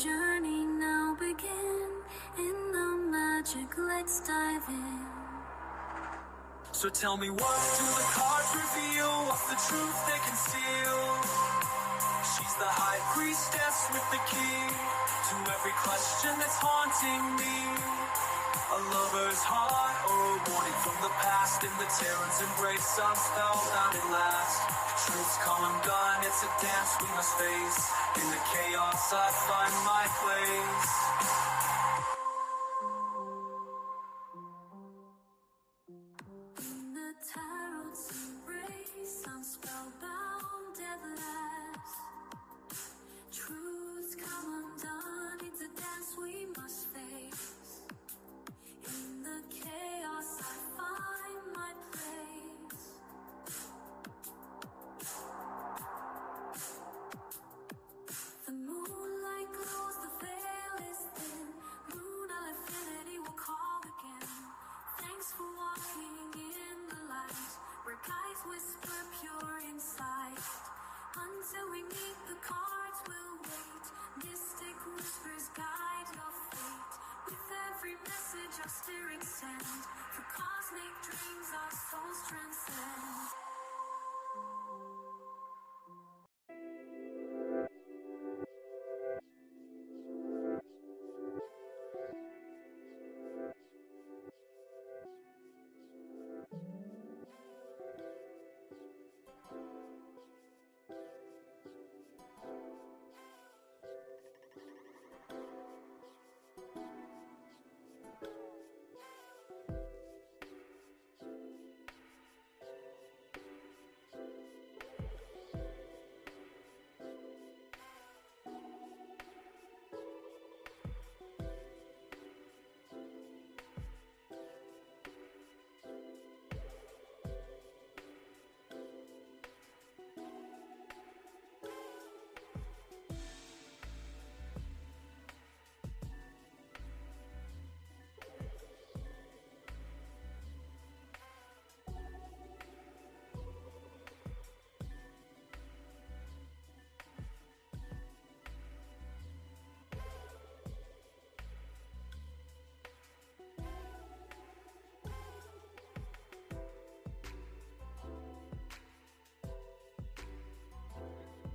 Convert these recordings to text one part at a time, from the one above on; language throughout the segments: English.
journey now begin. In the magic, let's dive in. So tell me, what do the cards reveal? What's the truth they conceal? She's the high priestess with the key to every question that's haunting me. A lover's heart or a warning from the past. In the terror's embrace, I'm spellbound at last. Truth's come undone, it's a dance we must face. In the chaos, I find my place. In the tarot's embrace, I'm spellbound at last. Truth's come undone, it's a dance we must face. In the chaos, I find my place. The moonlight glows, the veil is thin. Moon of infinity will call again. Thanks for walking in the light, where guides whisper pure insight. Until we meet, the cards will wait. Mystic whispers guide your fate. With every message our spirits send, for cosmic dreams our souls transcend.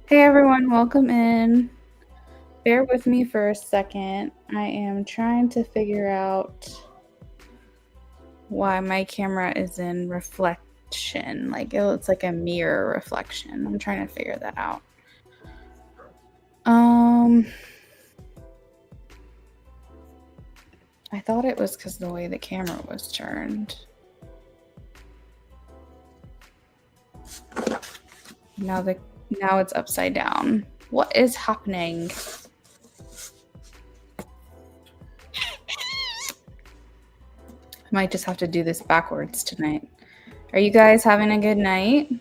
Hey everyone, welcome in. Bear with me for a second. I am trying to figure out why my camera is in reflection. Like it's like a mirror reflection. I'm trying to figure that out. I thought it was because the way the camera was turned. Now it's upside down. What is happening? I might just have to do this backwards tonight. Are you guys having a good night?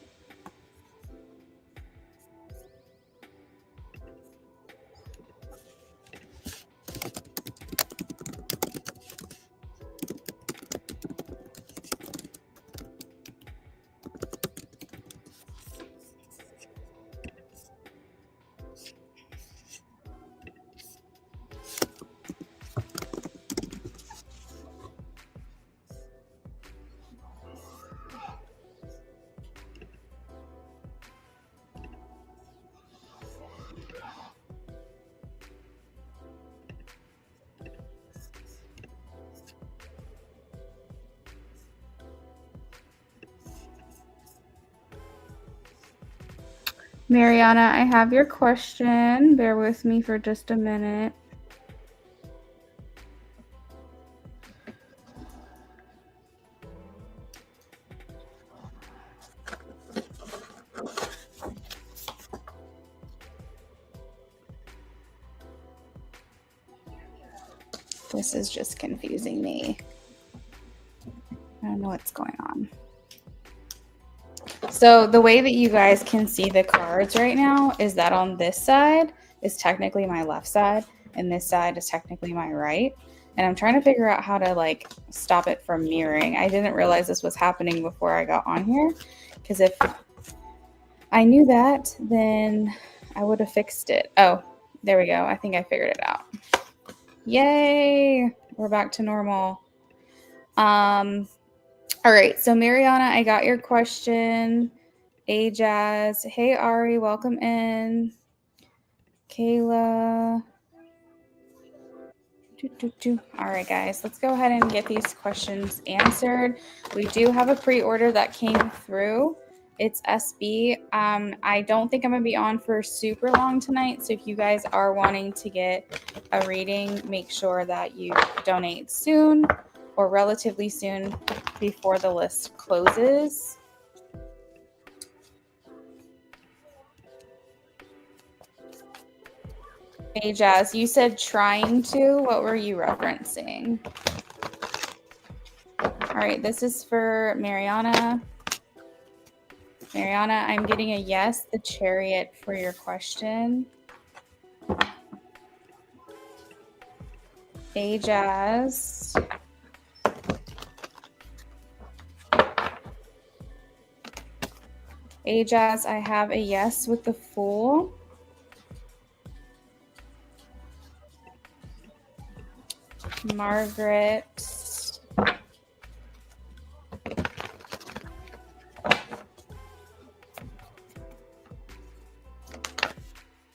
Mariana, I have your question. Bear with me for just a minute. This is just confusing me. I don't know what's going on. So the way that you guys can see the cards right now is that on this side is technically my left side and this side is technically my right. And I'm trying to figure out how to like stop it from mirroring. I didn't realize this was happening before I got on here, because if I knew that, then I would have fixed it. Oh, There we go. I think I figured it out. Yay! We're back to normal. All right. So Mariana, I got your question. Ajaz. Hey Ari, welcome in. Kayla. All right, guys, let's go ahead and get these questions answered. We do have a pre-order that came through. It's SB. I don't think I'm going to be on for super long tonight. So if you guys are wanting to get a reading, make sure that you donate soon or relatively soon before the list closes. Hey, Jazz, you said trying to. What were you referencing? All right, this is for Mariana. Mariana, I'm getting a yes, the Chariot, for your question. Ajaz. Ajaz, I have a yes with the Fool. Margaret.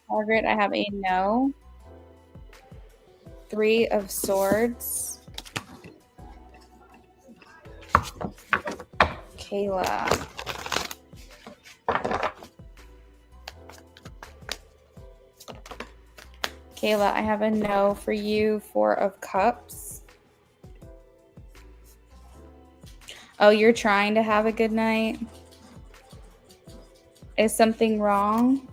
Margaret, I have a no. 3 of Swords. Kayla. Kayla, I have a no for you. 4 of Cups. Oh, you're trying to have a good night? Is something wrong?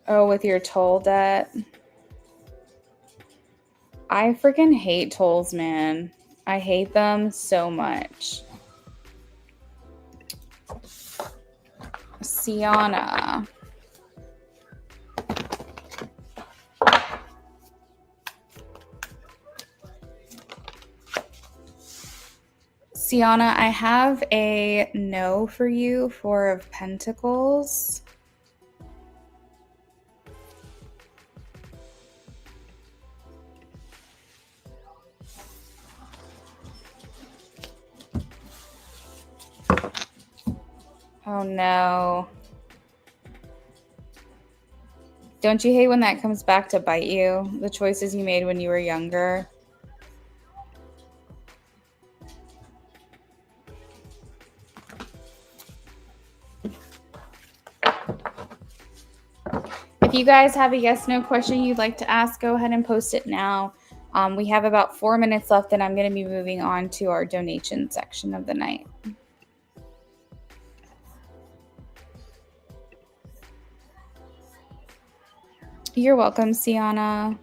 Oh, with your toll debt? I freaking hate tolls, man. I hate them so much. Sienna. Sienna, I have a no for you, 4 of Pentacles. Oh no. Don't you hate when that comes back to bite you? The choices you made when you were younger? If you guys have a yes/no question you'd like to ask, go ahead and post it now. We have about 4 minutes left, and I'm going to be moving on to our donation section of the night. You're welcome, Sienna.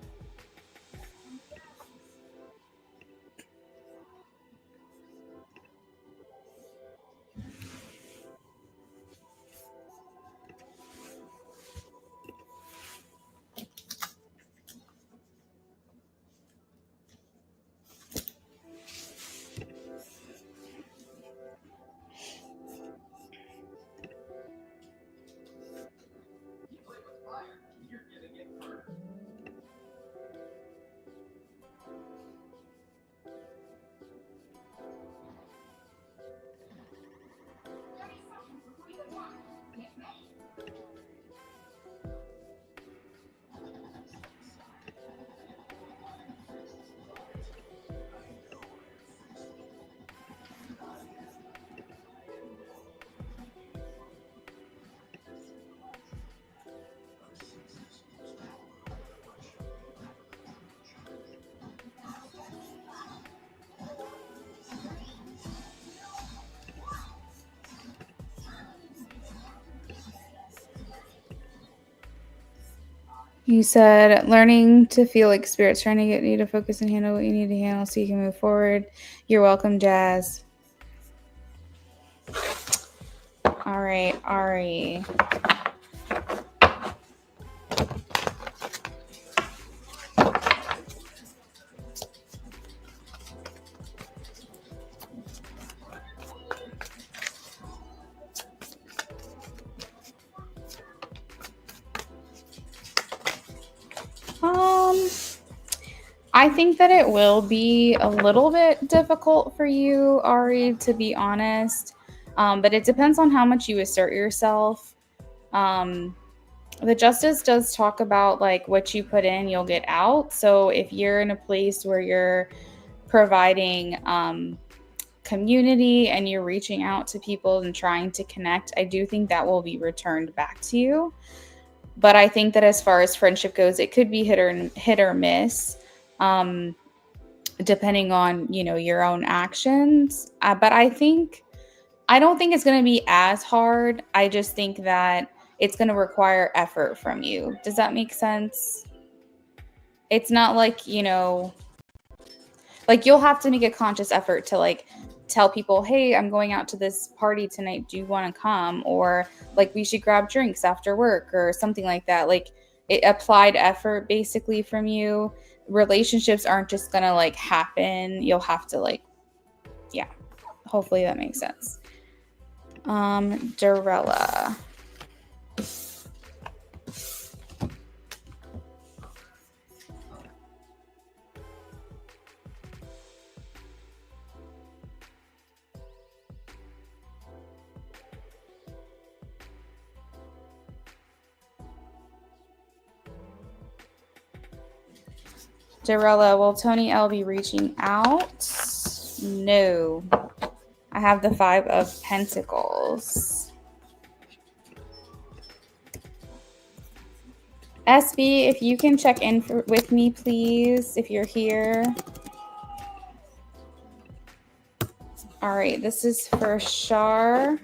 You said learning to feel like spirits trying to get you to focus and handle what you need to handle so you can move forward. You're welcome, Jazz. All right, Ari. I think that it will be a little bit difficult for you, Ari, to be honest. But it depends on how much you assert yourself. The justice does talk about like what you put in, you'll get out. So if you're in a place where you're providing community and you're reaching out to people and trying to connect, I do think that will be returned back to you. But I think that as far as friendship goes, it could be hit or miss, depending on, you know, your own actions. But I don't think it's going to be as hard. I just think that it's going to require effort from you. Does that make sense? It's not like, you know, like you'll have to make a conscious effort to like tell people, hey, I'm going out to this party tonight. Do you want to come? Or like we should grab drinks after work or something like that. Like it applied effort basically from you. Relationships aren't just going to like happen. You'll have to like, yeah, hopefully that makes sense. Dorella. Dorella, will Tony L be reaching out? No. I have the 5 of Pentacles. SB, if you can check in with me, please, if you're here. All right, this is for Shar.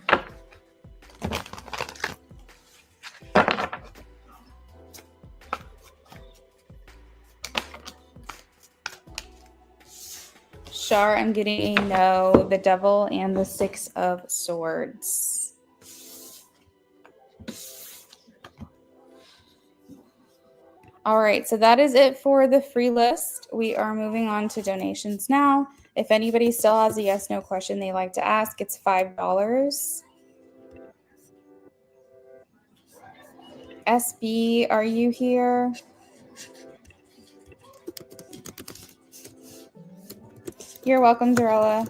Shar, I'm getting a no, the Devil, and the 6 of Swords. All right, so that is it for the free list. We are moving on to donations now. If anybody still has a yes, no question they'd like to ask, it's $5. SB, are you here? You're welcome, Dorella.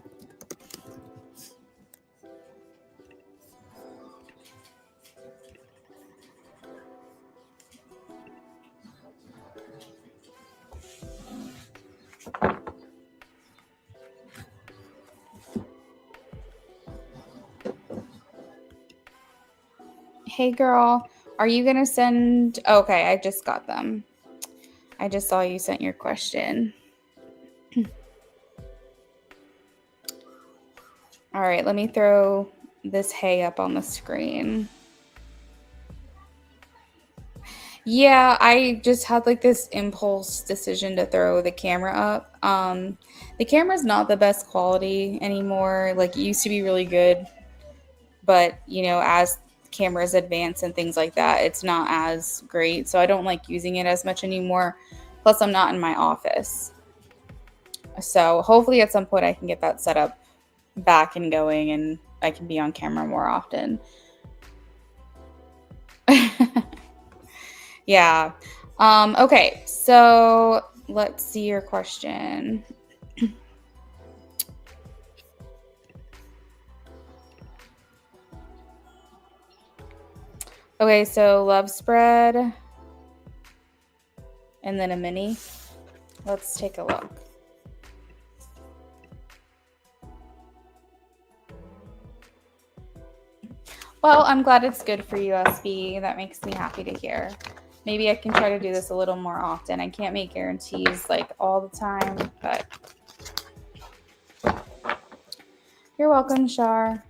Hey, girl, are you going to send... Okay, I just got them. I just saw you sent your question. All right, let me throw this hay up on the screen. Yeah, I just had like this impulse decision to throw the camera up. The camera's not the best quality anymore. Like it used to be really good, but you know, as cameras advance and things like that, it's not as great. So I don't like using it as much anymore. Plus, I'm not in my office. So hopefully at some point I can get that set up back and going and I can be on camera more often. Yeah. Okay, so let's see your question. Okay, so love spread and then a mini. Let's take a look. Well, I'm glad it's good for you, SB. That makes me happy to hear. Maybe I can try to do this a little more often. I can't make guarantees like all the time, but you're welcome, Shar.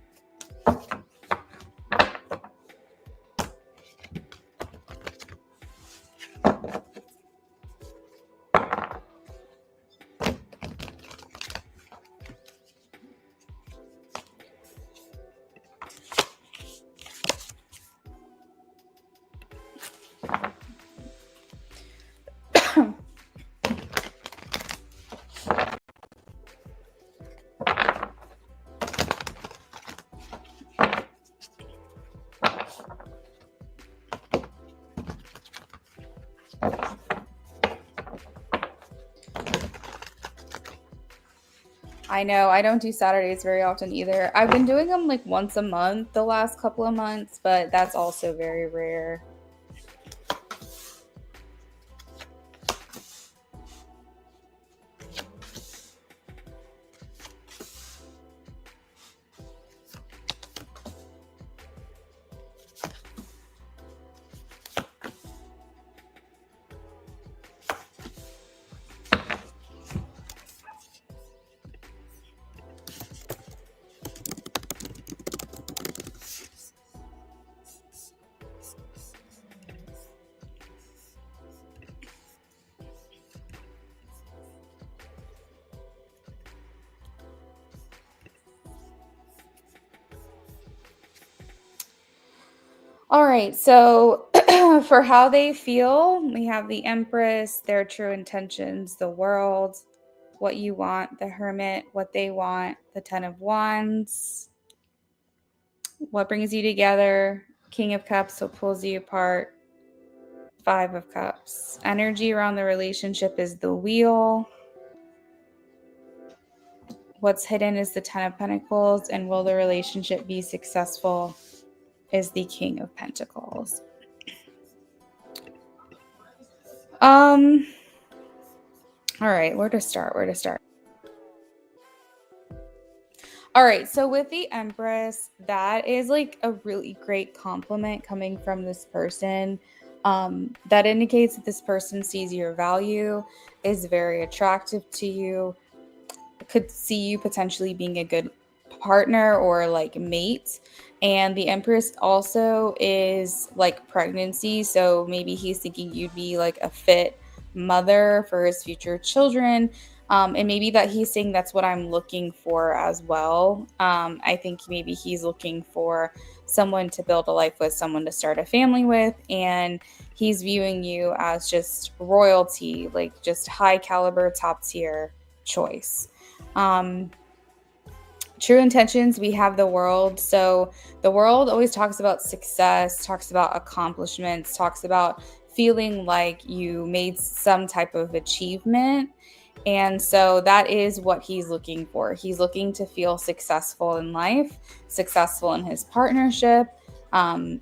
I know. I don't do Saturdays very often either. I've been doing them like once a month the last couple of months, but that's also very rare. All right, so for how they feel, we have the Empress, their true intentions, the World, what you want, the Hermit, what they want, the Ten of Wands, what brings you together, King of Cups, what pulls you apart, Five of Cups. Energy around the relationship is the Wheel. What's hidden is the Ten of Pentacles, and will the relationship be successful is the King of Pentacles. All right, where to start? All right, so with the Empress, that is like a really great compliment coming from this person. That indicates that this person sees your value, is very attractive to you, could see you potentially being a good partner or like mate. And the Empress also is like pregnancy, so maybe he's thinking you'd be like a fit mother for his future children. And maybe that he's saying that's what I'm looking for as well. I think maybe he's looking for someone to build a life with, someone to start a family with, and he's viewing you as just royalty, like just high caliber, top tier choice. Um, True intentions, we have the World. So the World always talks about success, talks about accomplishments, talks about feeling like you made some type of achievement. And so that is what he's looking for. He's looking to feel successful in life, successful in his partnership,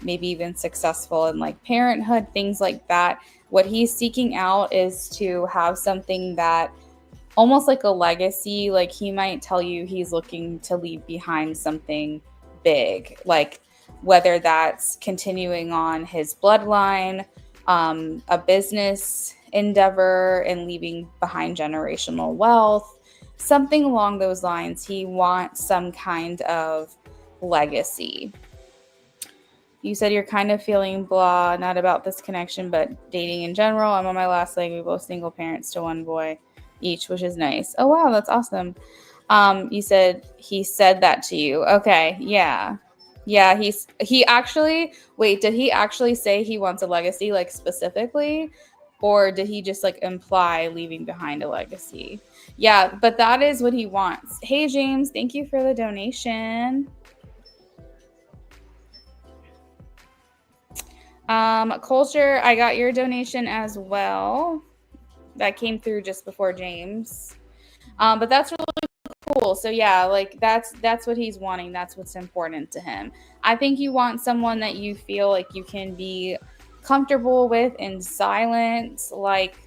maybe even successful in like parenthood, things like that. What he's seeking out is to have something that almost like a legacy. Like he might tell you he's looking to leave behind something big, like whether that's continuing on his bloodline, a business endeavor, and leaving behind generational wealth, something along those lines. He wants some kind of legacy. You said you're kind of feeling blah, not about this connection, but dating in general. I'm on my last leg. We both single parents to one boy each, which is nice. Oh, wow, that's awesome. You said he said that to you. Okay, yeah. Yeah, he actually, wait, did he actually say he wants a legacy, like specifically? Or did he just like imply leaving behind a legacy? Yeah, but that is what he wants. Hey, James, thank you for the donation. Culture, I got your donation as well. That came through just before James. But that's really cool. So yeah, like that's what he's wanting. That's what's important to him. I think you want someone that you feel like you can be comfortable with in silence, like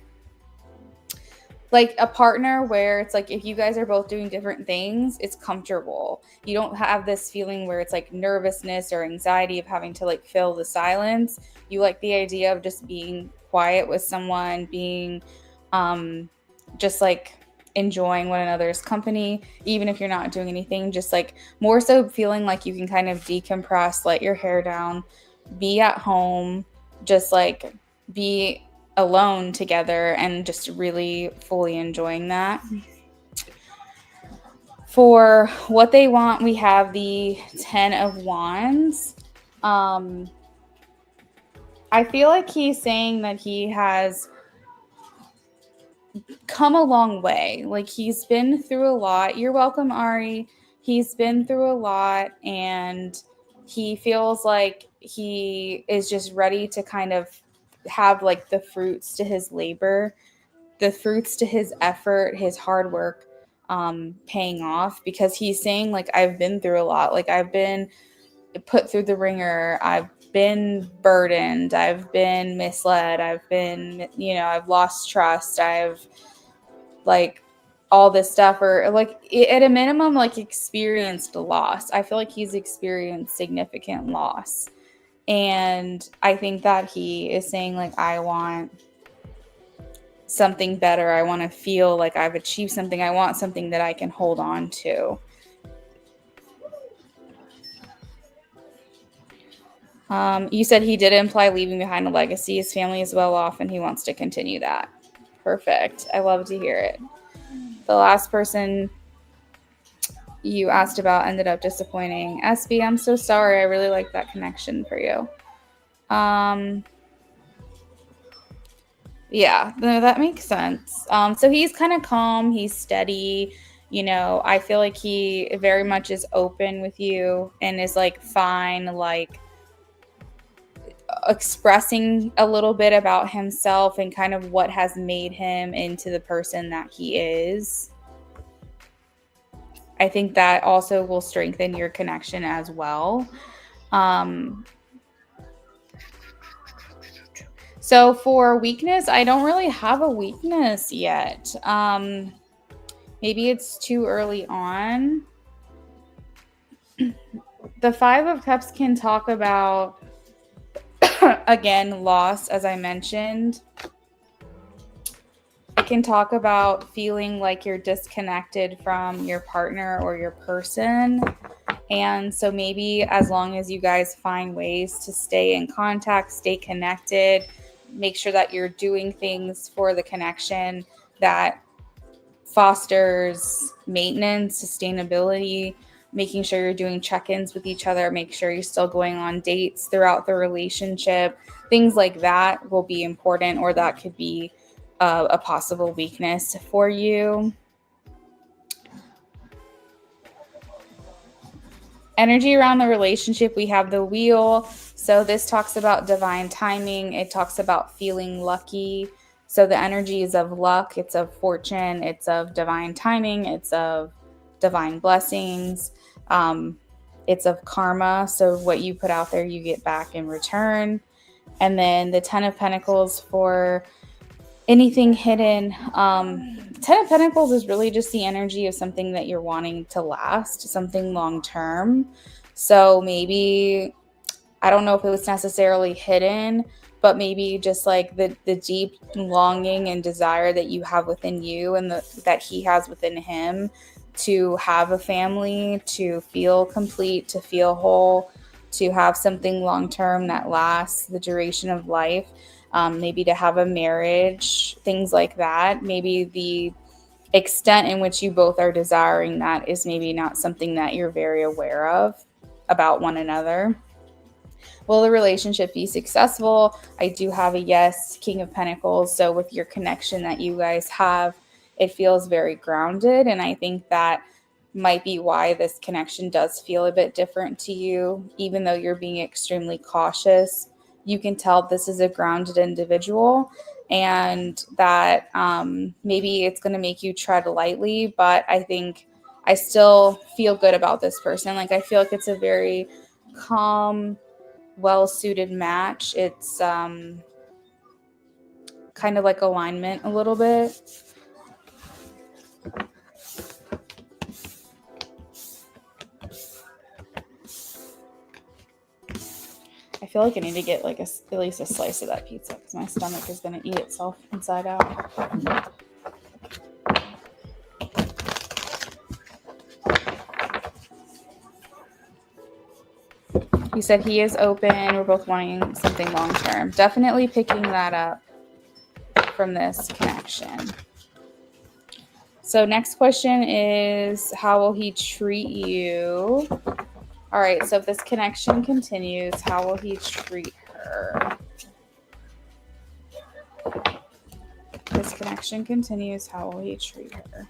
a partner where it's like if you guys are both doing different things, it's comfortable. You don't have this feeling where it's like nervousness or anxiety of having to like fill the silence. You like the idea of just being quiet with someone, being just like enjoying one another's company, even if you're not doing anything, just like more so feeling like you can kind of decompress, let your hair down, be at home, just like be alone together and just really fully enjoying that. For what they want, we have the 10 of Wands. I feel like he's saying that he has come a long way. Like he's been through a lot. You're welcome, Ari. He's been through a lot and he feels like he is just ready to kind of have like the fruits to his labor, the fruits to his effort, his hard work, paying off, because he's saying like, I've been through a lot. Like, I've been put through the ringer. I've been burdened. I've been misled. I've been, I've lost trust. I've like all this stuff, or like at a minimum, like experienced loss. I feel like he's experienced significant loss. And I think that he is saying like, I want something better. I want to feel like I've achieved something. I want something that I can hold on to. You said he did imply leaving behind a legacy. His family is well off and he wants to continue that. Perfect. I love to hear it. The last person you asked about ended up disappointing. SB, I'm so sorry. I really like that connection for you. Yeah, no, that makes sense. So he's kind of calm. He's steady. I feel like he very much is open with you and is like fine, like expressing a little bit about himself and kind of what has made him into the person that he is. I think that also will strengthen your connection as well. So for weakness, I don't really have a weakness yet. Maybe it's too early on. The Five of Cups can talk about, again, loss, as I mentioned. It can talk about feeling like you're disconnected from your partner or your person. And so maybe as long as you guys find ways to stay in contact, stay connected, make sure that you're doing things for the connection that fosters maintenance, sustainability, making sure you're doing check-ins with each other, make sure you're still going on dates throughout the relationship. Things like that will be important, or that could be a possible weakness for you. Energy around the relationship, we have the wheel. So this talks about divine timing. It talks about feeling lucky. So the energy is of luck. It's of fortune. It's of divine timing. It's of divine blessings. It's of karma. So what you put out there, you get back in return. And then the 10 of Pentacles for anything hidden. 10 of Pentacles is really just the energy of something that you're wanting to last, something long term. So maybe, I don't know if it was necessarily hidden, but maybe just like the deep longing and desire that you have within you and that he has within him to have a family, to feel complete, to feel whole, to have something long term that lasts the duration of life. Maybe to have a marriage, things like that. Maybe the extent in which you both are desiring that is maybe not something that you're very aware of about one another. Will the relationship be successful? I do have a yes, King of Pentacles. So with your connection that you guys have, it feels very grounded. And I think that might be why this connection does feel a bit different to you, even though you're being extremely cautious. You can tell this is a grounded individual, and that maybe it's going to make you tread lightly, but I think I still feel good about this person. Like, I feel like it's a very calm, well-suited match. It's kind of like alignment a little bit. I feel like I need to get like at least a slice of that pizza because my stomach is going to eat itself inside out. You said he is open. We're both wanting something long term. Definitely picking that up from this connection. So next question is, how will he treat you? All right, so if this connection continues, how will he treat her? This connection continues, how will he treat her?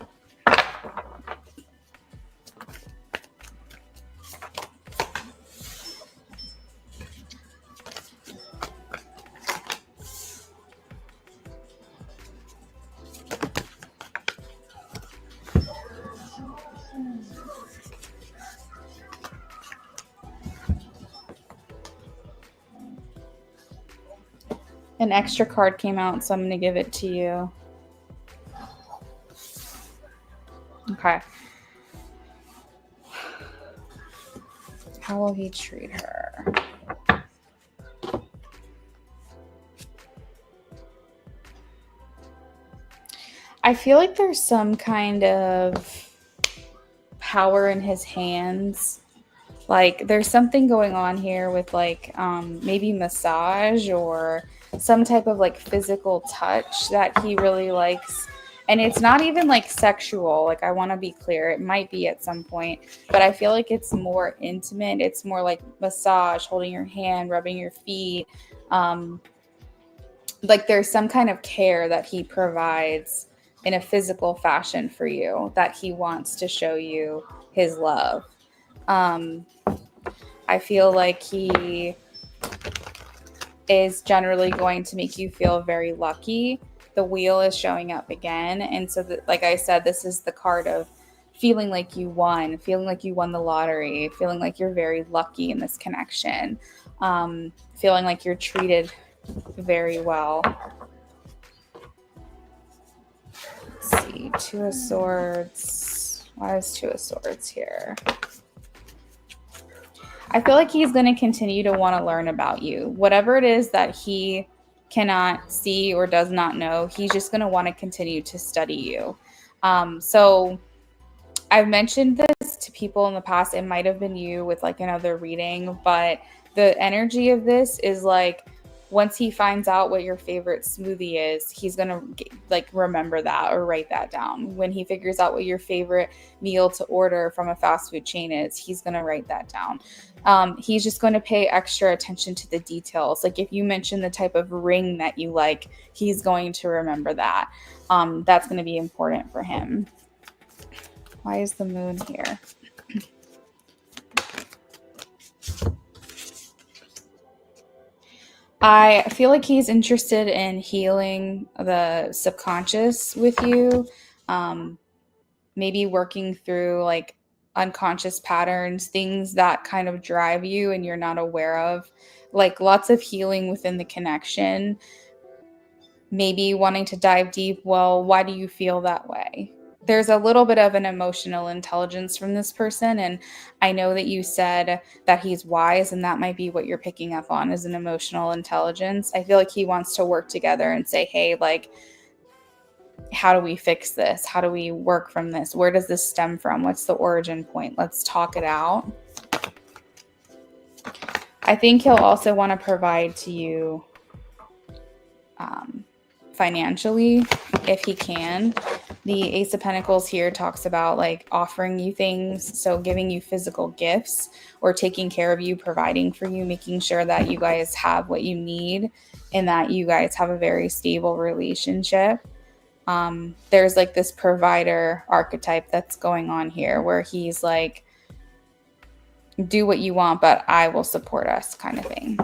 An extra card came out, so I'm going to give it to you. Okay. How will he treat her? I feel like there's some kind of power in his hands. Like there's something going on here with like maybe massage or some type of like physical touch that he really likes. And it's not even like sexual. Like I want to be clear, it might be at some point, but I feel like it's more intimate. It's more like massage, holding your hand, rubbing your feet. Like there's some kind of care that he provides in a physical fashion for you that he wants to show you his love. I feel like he is generally going to make you feel very lucky. The wheel is showing up again. And so, like I said, this is the card of feeling like you won the lottery, feeling like you're very lucky in this connection, feeling like you're treated very well. Let's see, Two of Swords. Why is Two of Swords here? I feel like he's going to continue to want to learn about you. Whatever it is that he cannot see or does not know, he's just going to want to continue to study you. So I've mentioned this to people in the past. It might have been you with like another reading, but the energy of this is like, once he finds out what your favorite smoothie is, he's going to like remember that or write that down. When he figures out what your favorite meal to order from a fast food chain is, he's going to write that down. He's just going to pay extra attention to the details. Like if you mention the type of ring that you like, he's going to remember that. That's going to be important for him. Why is the moon here? I feel like he's interested in healing the subconscious with you. Maybe working through like unconscious patterns, things that kind of drive you and you're not aware of. Like lots of healing within the connection. Maybe wanting to dive deep. Well, why do you feel that way? There's a little bit of an emotional intelligence from this person. And I know that you said that he's wise, and that might be what you're picking up on is an emotional intelligence. I feel like he wants to work together and say, hey, like, how do we fix this? How do we work from this? Where does this stem from? What's the origin point? Let's talk it out. I think he'll also want to provide to you financially if he can. The Ace of Pentacles here talks about like offering you things, so giving you physical gifts or taking care of you, providing for you, making sure that you guys have what you need and that you guys have a very stable relationship. There's like this provider archetype that's going on here where he's like, do what you want, but I will support us kind of thing.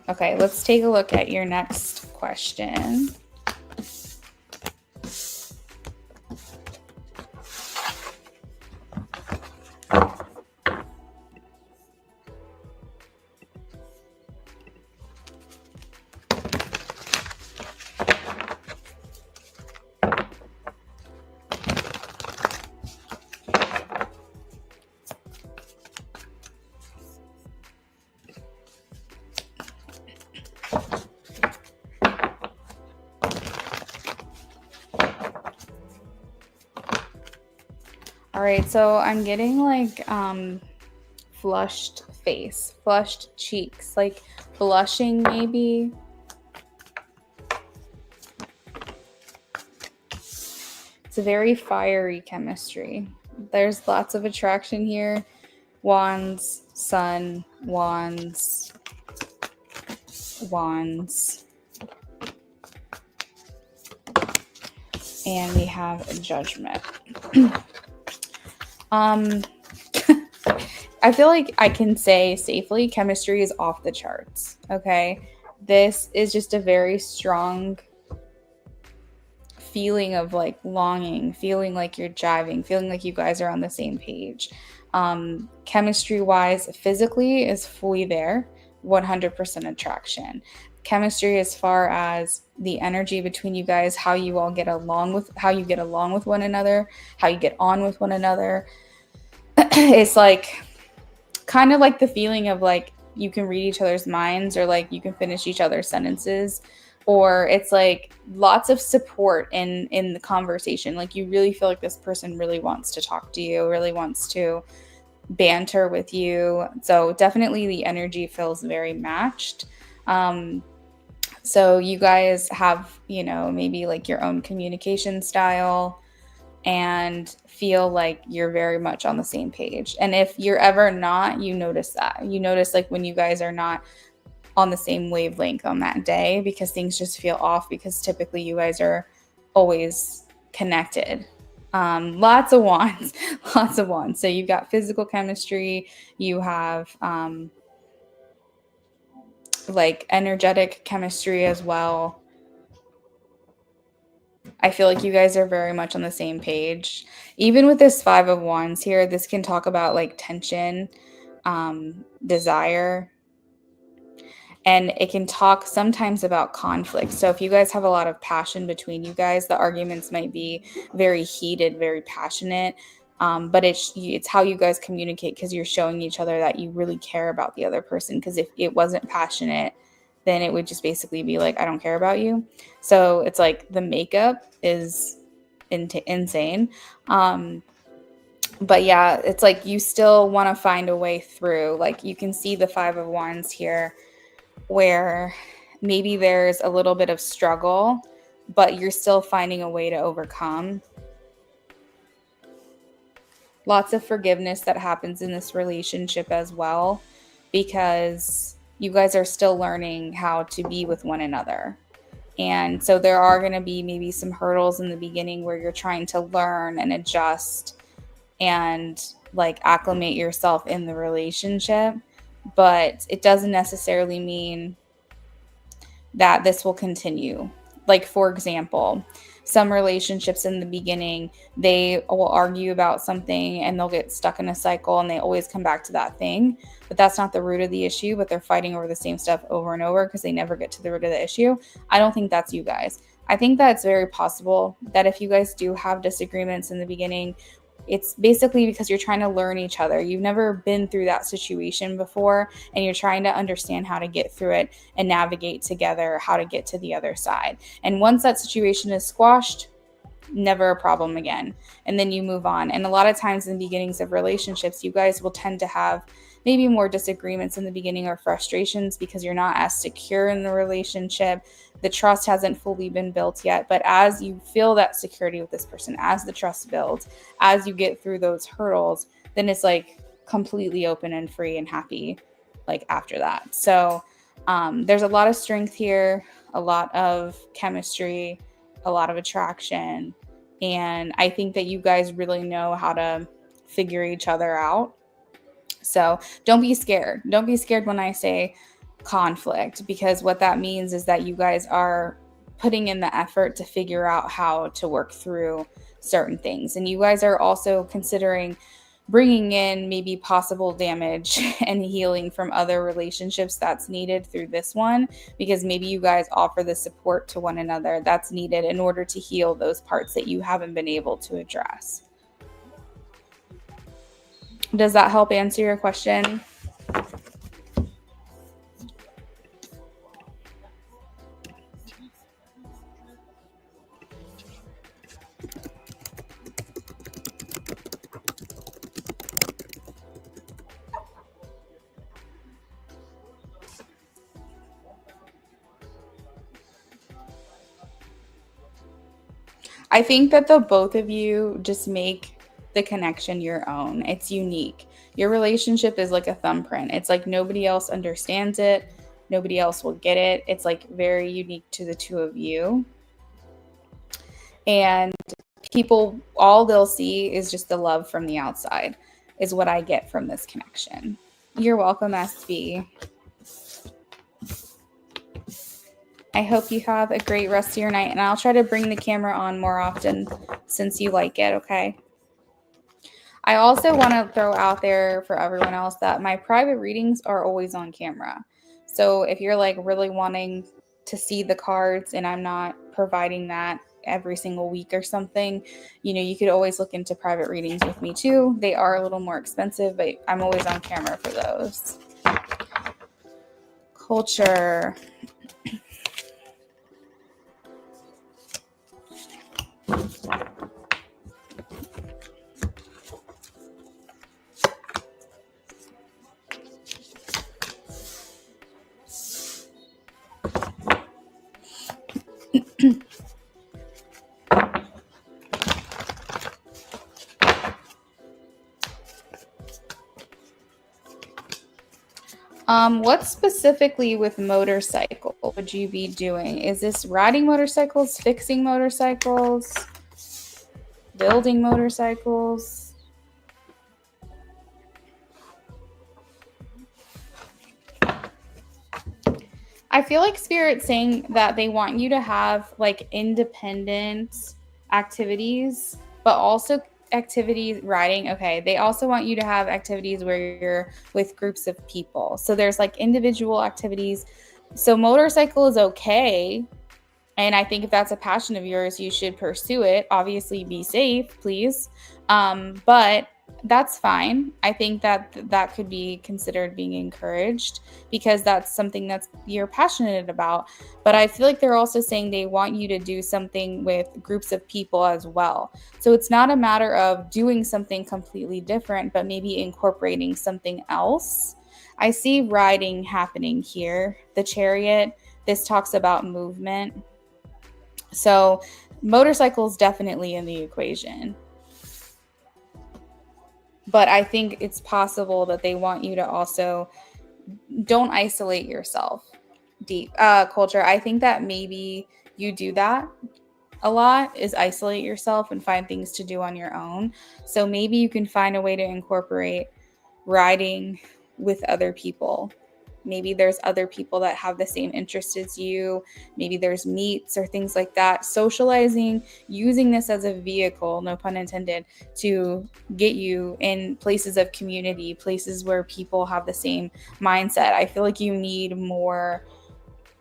Okay, let's take a look at your next question. All right, so I'm getting like flushed face, flushed cheeks, like blushing maybe. It's a very fiery chemistry. There's lots of attraction here. Wands, sun, wands, wands. And we have a judgment. I feel like I can say safely chemistry is off the charts. Okay. This is just a very strong feeling of like longing, feeling like you're jiving, feeling like you guys are on the same page. Chemistry wise, physically is fully there, 100% attraction. Chemistry as far as the energy between you guys, how you all get along with one another, how you get on with one another. It's like kind of like the feeling of like you can read each other's minds, or like you can finish each other's sentences, or it's like lots of support in the conversation. Like you really feel like this person really wants to talk to you, really wants to banter with you. So definitely the energy feels very matched. So you guys have, maybe like your own communication style, and feel like you're very much on the same page. And if you're ever not, you notice that. You notice like when you guys are not on the same wavelength on that day, because things just feel off, because typically you guys are always connected. Lots of wands, lots of wands. So you've got physical chemistry, you have like energetic chemistry as well. I feel like you guys are very much on the same page. Even with this 5 of Wands here, this can talk about like tension, desire, and it can talk sometimes about conflict. So if you guys have a lot of passion between you guys, the arguments might be very heated, very passionate. But it's how you guys communicate, because you're showing each other that you really care about the other person. Because if it wasn't passionate, then it would just basically be like, I don't care about you. So it's like the makeup is insane. But yeah, it's like you still want to find a way through. Like you can see the 5 of Wands here, where maybe there's a little bit of struggle, but you're still finding a way to overcome. Lots of forgiveness that happens in this relationship as well, because you guys are still learning how to be with one another. And so there are going to be maybe some hurdles in the beginning where you're trying to learn and adjust and like acclimate yourself in the relationship. But it doesn't necessarily mean that this will continue. Like, for example, some relationships in the beginning, they will argue about something and they'll get stuck in a cycle and they always come back to that thing. But that's not the root of the issue, but they're fighting over the same stuff over and over because they never get to the root of the issue. I don't think that's you guys. I think that it's very possible that if you guys do have disagreements in the beginning, it's basically because you're trying to learn each other. You've never been through that situation before, and you're trying to understand how to get through it and navigate together, how to get to the other side. And once that situation is squashed, never a problem again. And then you move on. And a lot of times in the beginnings of relationships, you guys will tend to have maybe more disagreements in the beginning or frustrations because you're not as secure in the relationship. The trust hasn't fully been built yet. But as you feel that security with this person, as the trust builds, as you get through those hurdles, then it's like completely open and free and happy like after that. So there's a lot of strength here, a lot of chemistry, a lot of attraction. And I think that you guys really know how to figure each other out. So don't be scared. Don't be scared when I say conflict, because what that means is that you guys are putting in the effort to figure out how to work through certain things. And you guys are also considering bringing in maybe possible damage and healing from other relationships that's needed through this one, because maybe you guys offer the support to one another that's needed in order to heal those parts that you haven't been able to address. Does that help answer your question? I think that the both of you just make the connection your own. It's unique. Your relationship is like a thumbprint. It's like nobody else understands it. Nobody else will get it. It's like very unique to the two of you. And people, all they'll see is just the love from the outside, is what I get from this connection. You're welcome, SB. I hope you have a great rest of your night, and I'll try to bring the camera on more often since you like it, okay? I also want to throw out there for everyone else that my private readings are always on camera. So if you're like really wanting to see the cards and I'm not providing that every single week or something, you could always look into private readings with me too. They are a little more expensive, but I'm always on camera for those. Culture. What specifically with motorcycle would you be doing? Is this riding motorcycles, fixing motorcycles, building motorcycles? I feel like Spirit's saying that they want you to have like independent activities, but also activities riding. Okay. They also want you to have activities where you're with groups of people. So there's like individual activities. So motorcycle is okay. And I think if that's a passion of yours, you should pursue it. Obviously, be safe, please. But that's fine. I think that could be considered being encouraged because that's something that's you're passionate about. But I feel like they're also saying they want you to do something with groups of people as well. So it's not a matter of doing something completely different, but maybe incorporating something else. I see riding happening here. The Chariot, this talks about movement. So motorcycles definitely in the equation. But I think it's possible that they want you to also don't isolate yourself deep. Culture, I think that maybe you do that a lot is isolate yourself and find things to do on your own. So maybe you can find a way to incorporate riding with other people. Maybe there's other people that have the same interests as you. Maybe there's meets or things like that. Socializing, using this as a vehicle, no pun intended, to get you in places of community, places where people have the same mindset. I feel like you need more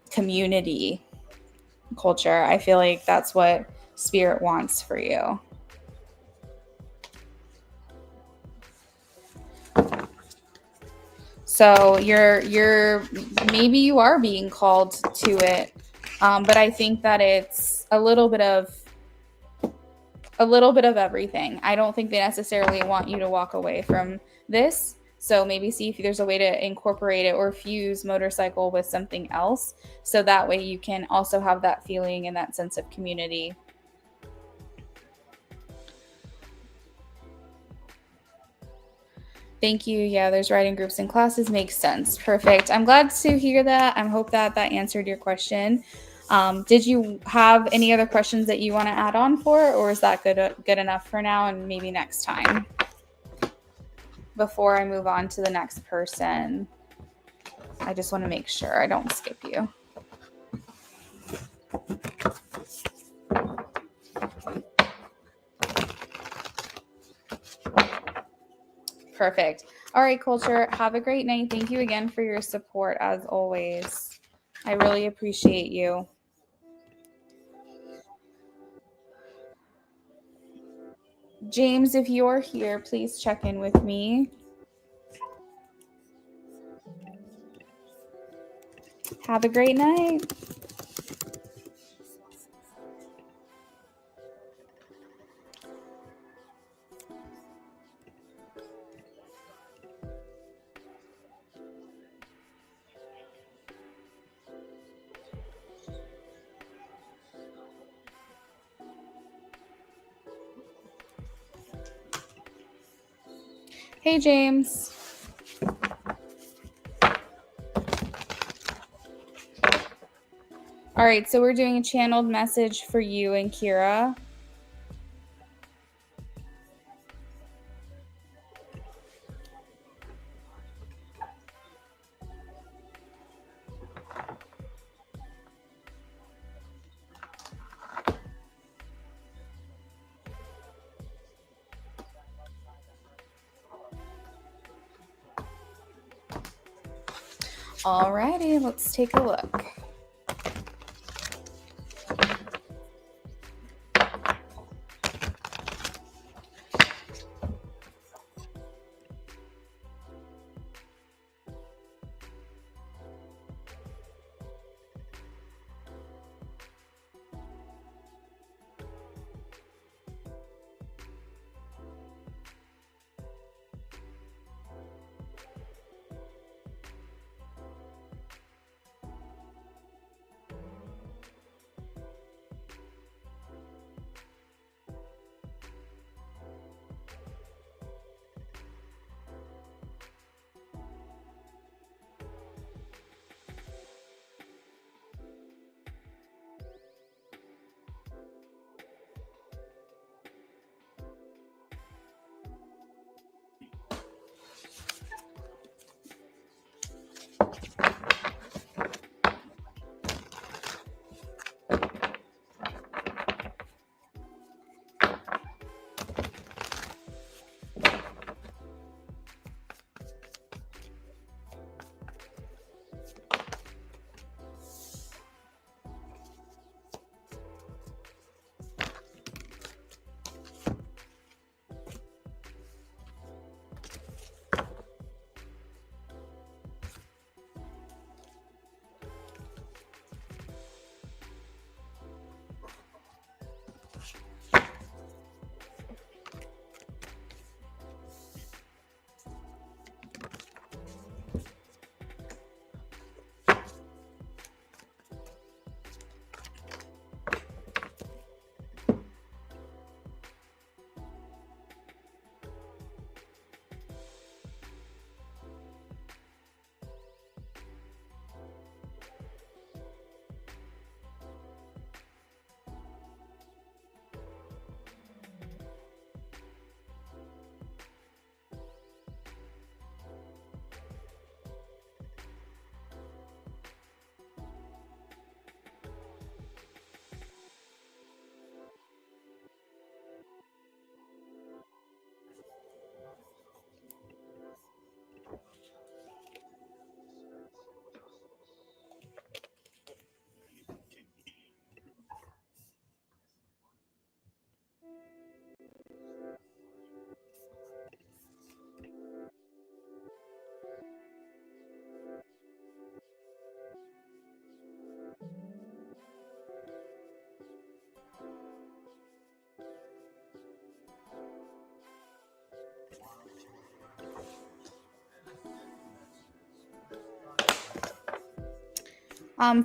community culture. I feel like that's what Spirit wants for you. So you're maybe you are being called to it, but I think that it's a little bit of everything. I don't think they necessarily want you to walk away from this. So maybe see if there's a way to incorporate it or fuse motorcycle with something else, so that way you can also have that feeling and that sense of community. Thank you. Yeah, there's writing groups and classes. Makes sense. Perfect. I'm glad to hear that. I hope that answered your question. Did you have any other questions that you want to add on for, or is that good enough for now and maybe next time? Before I move on to the next person, I just want to make sure I don't skip you. Perfect. All right, Culture. Have a great night. Thank you again for your support as always. I really appreciate you. James, if you're here, please check in with me. Have a great night. Hey, James. All right, so we're doing a channeled message for you and Kira. Alrighty, let's take a look.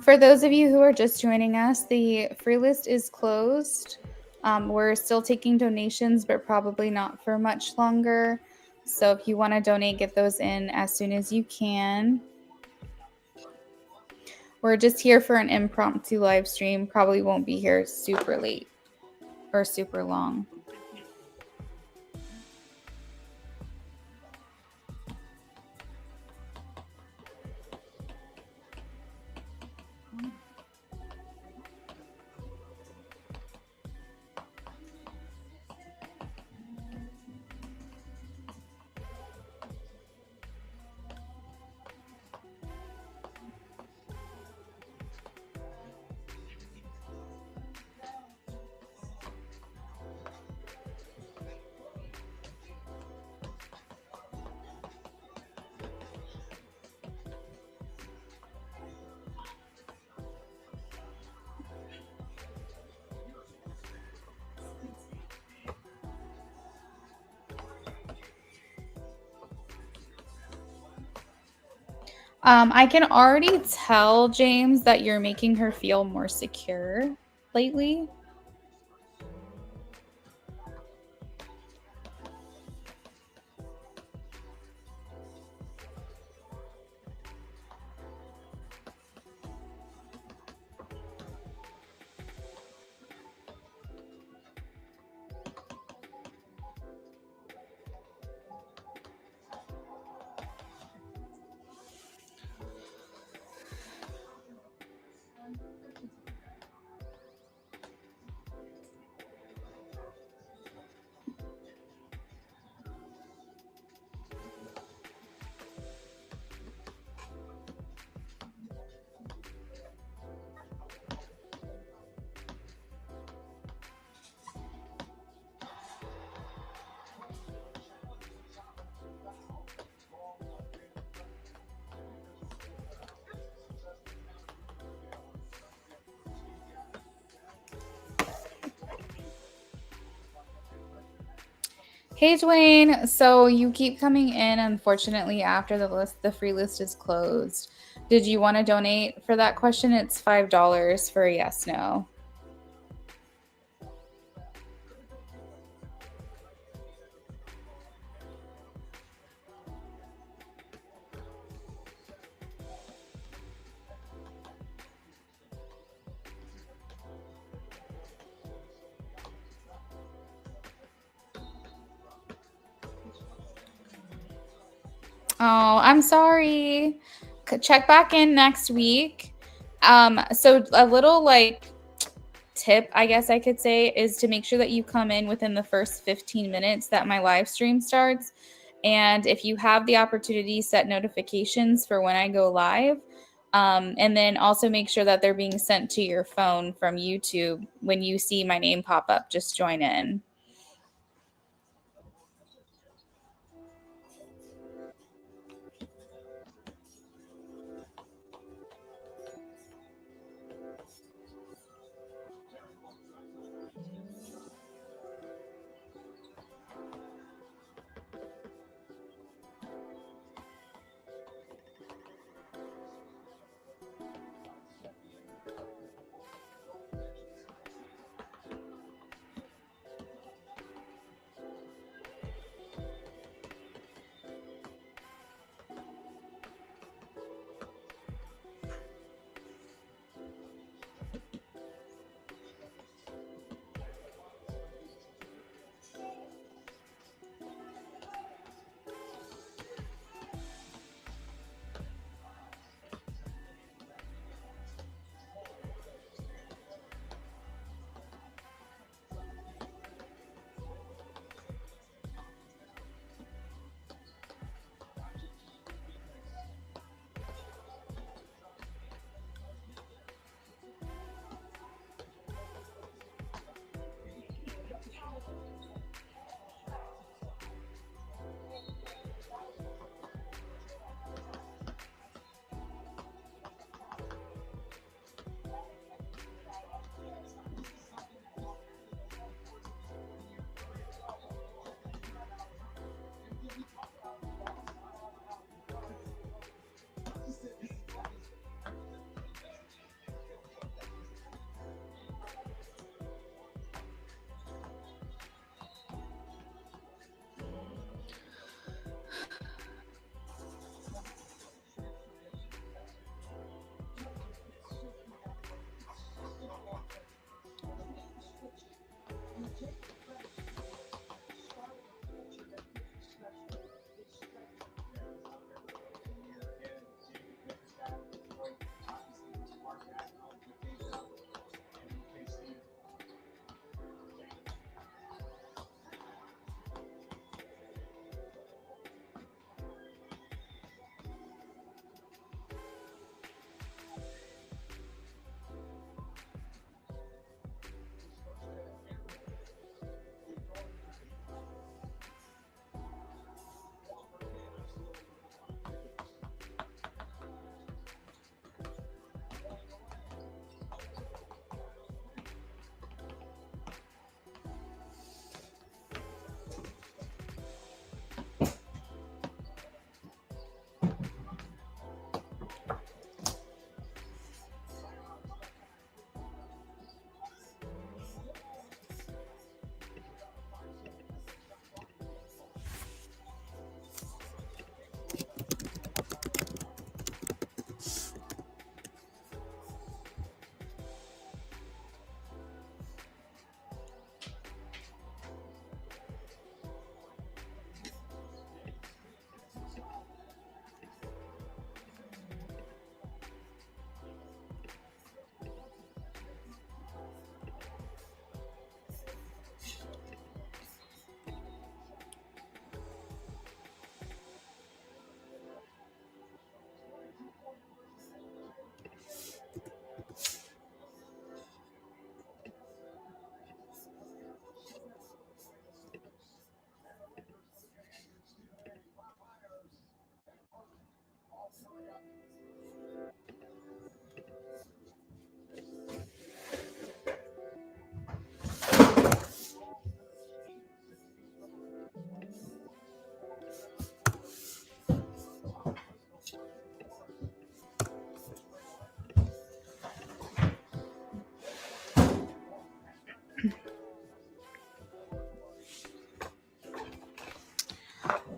For those of you who are just joining us, the free list is closed. We're still taking donations, but probably not for much longer. So if you want to donate, get those in as soon as you can. We're just here for an impromptu live stream. Probably won't be here super late or super long. I can already tell, James, that you're making her feel more secure lately. Hey Dwayne, so you keep coming in. Unfortunately, after the free list is closed. Did you want to donate for that question? It's $5 for a yes, no. Oh, I'm sorry. Check back in next week. So a little like tip, I guess I could say, is to make sure that you come in within the first 15 minutes that my live stream starts. And if you have the opportunity, set notifications for when I go live. And then also make sure that they're being sent to your phone from YouTube. When you see my name pop up, just join in.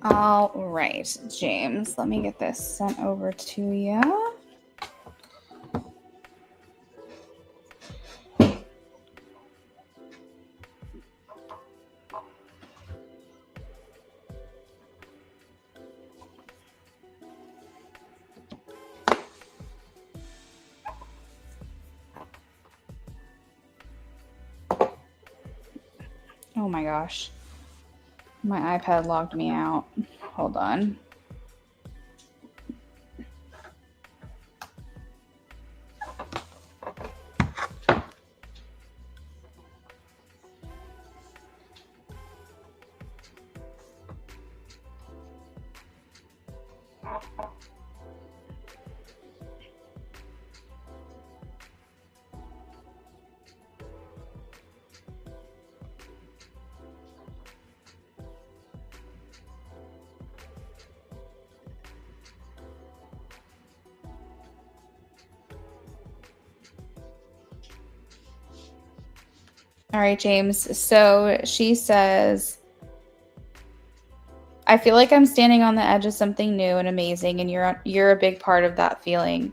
All right, James, let me get this sent over to you. Oh my gosh. My iPad logged me out. Hold on. All right, James. So she says, I feel like I'm standing on the edge of something new and amazing, and you're a big part of that feeling.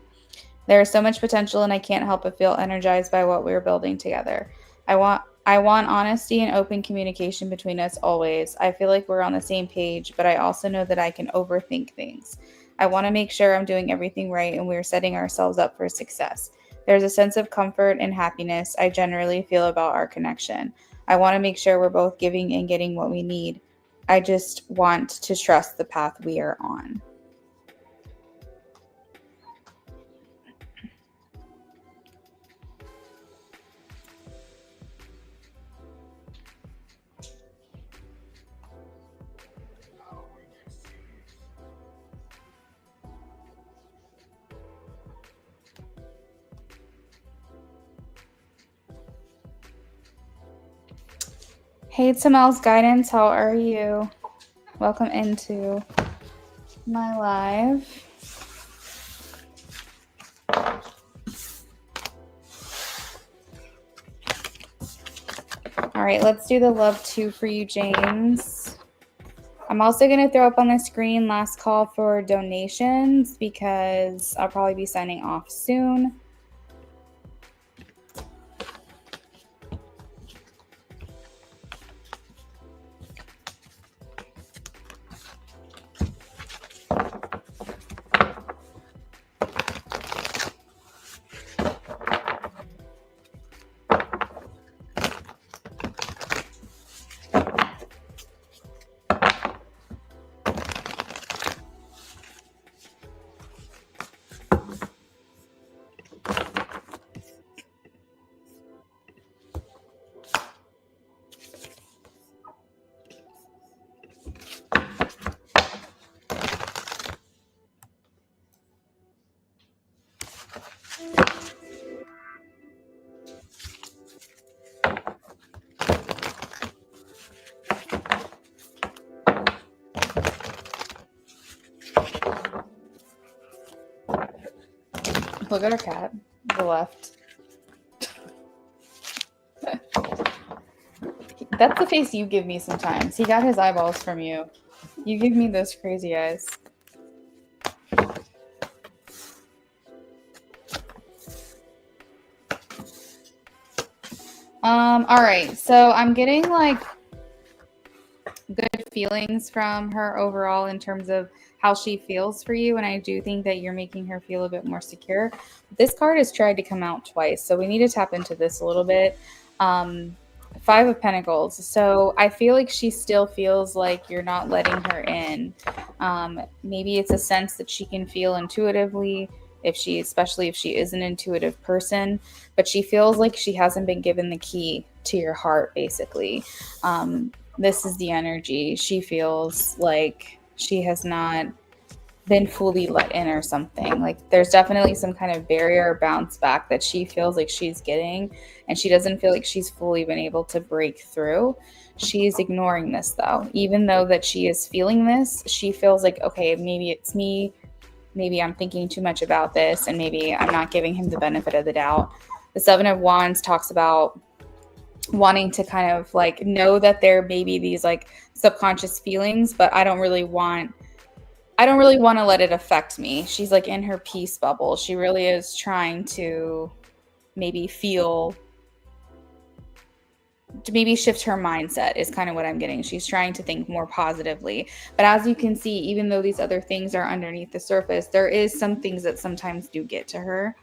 There is so much potential, and I can't help but feel energized by what we're building together. I want honesty and open communication between us always. I feel like we're on the same page, but I also know that I can overthink things. I want to make sure I'm doing everything right and we're setting ourselves up for success. There's a sense of comfort and happiness I generally feel about our connection. I want to make sure we're both giving and getting what we need. I just want to trust the path we are on. Hey, Tamel's Guidance, how are you? Welcome into my live. All right, let's do the love 2 for you, James. I'm also going to throw up on the screen last call for donations because I'll probably be signing off soon. Look at our cat, the left. That's the face you give me sometimes. He got his eyeballs from you. You give me those crazy eyes. All right, so I'm getting like good feelings from her overall in terms of how she feels for you, and I do think that you're making her feel a bit more secure. This card has tried to come out twice, so we need to tap into this a little bit. 5 of Pentacles. So I feel like she still feels like you're not letting her in. Maybe it's a sense that she can feel intuitively, especially if she is an intuitive person, but she feels like she hasn't been given the key to your heart, basically. This is the energy. She feels like she has not been fully let in or something. Like there's definitely some kind of barrier or bounce back that she feels like she's getting, and she doesn't feel like she's fully been able to break through. She's ignoring this though. Even though that she is feeling this, she feels like, okay, maybe it's me. Maybe I'm thinking too much about this, and maybe I'm not giving him the benefit of the doubt. The 7 of Wands talks about wanting to kind of like know that there may be these like subconscious feelings, but I don't really want to let it affect me. She's like in her peace bubble. She really is trying to maybe shift her mindset is kind of what I'm getting. She's trying to think more positively. But as you can see, even though these other things are underneath the surface, there is some things that sometimes do get to her.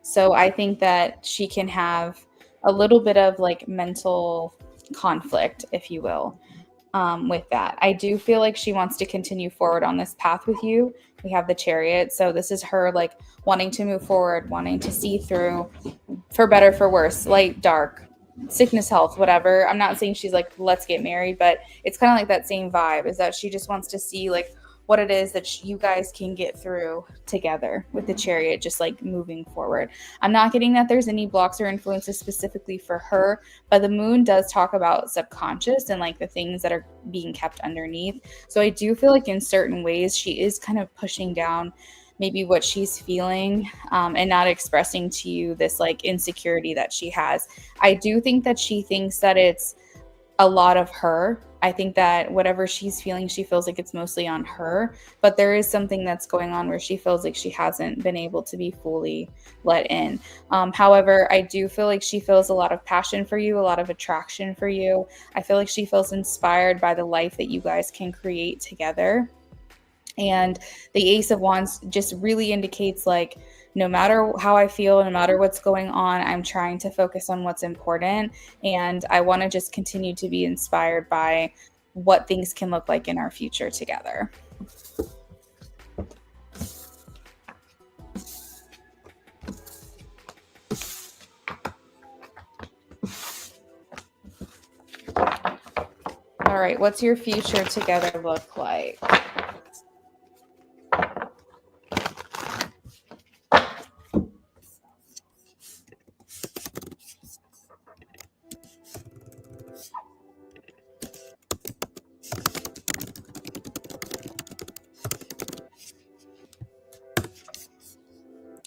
So I think that she can have a little bit of like mental conflict, if you will, with that. I do feel like she wants to continue forward on this path with you. We have the Chariot. So this is her like wanting to move forward, wanting to see through, for better, for worse, light, dark, sickness, health, whatever. I'm not saying she's like, let's get married, but it's kind of like that same vibe, is that she just wants to see like what it is that you guys can get through together with the Chariot, just like moving forward. I'm not getting that there's any blocks or influences specifically for her, but the moon does talk about subconscious and like the things that are being kept underneath. So I do feel like in certain ways she is kind of pushing down maybe what she's feeling, and not expressing to you this like insecurity that she has. I do think that she thinks that it's a lot of her. I think that whatever she's feeling, she feels like it's mostly on her, but there is something that's going on where she feels like she hasn't been able to be fully let in. However, I do feel like she feels a lot of passion for you, a lot of attraction for you. I feel like she feels inspired by the life that you guys can create together. And the Ace of Wands just really indicates like, no matter how I feel, no matter what's going on, I'm trying to focus on what's important. And I want to just continue to be inspired by what things can look like in our future together. All right, what's your future together look like?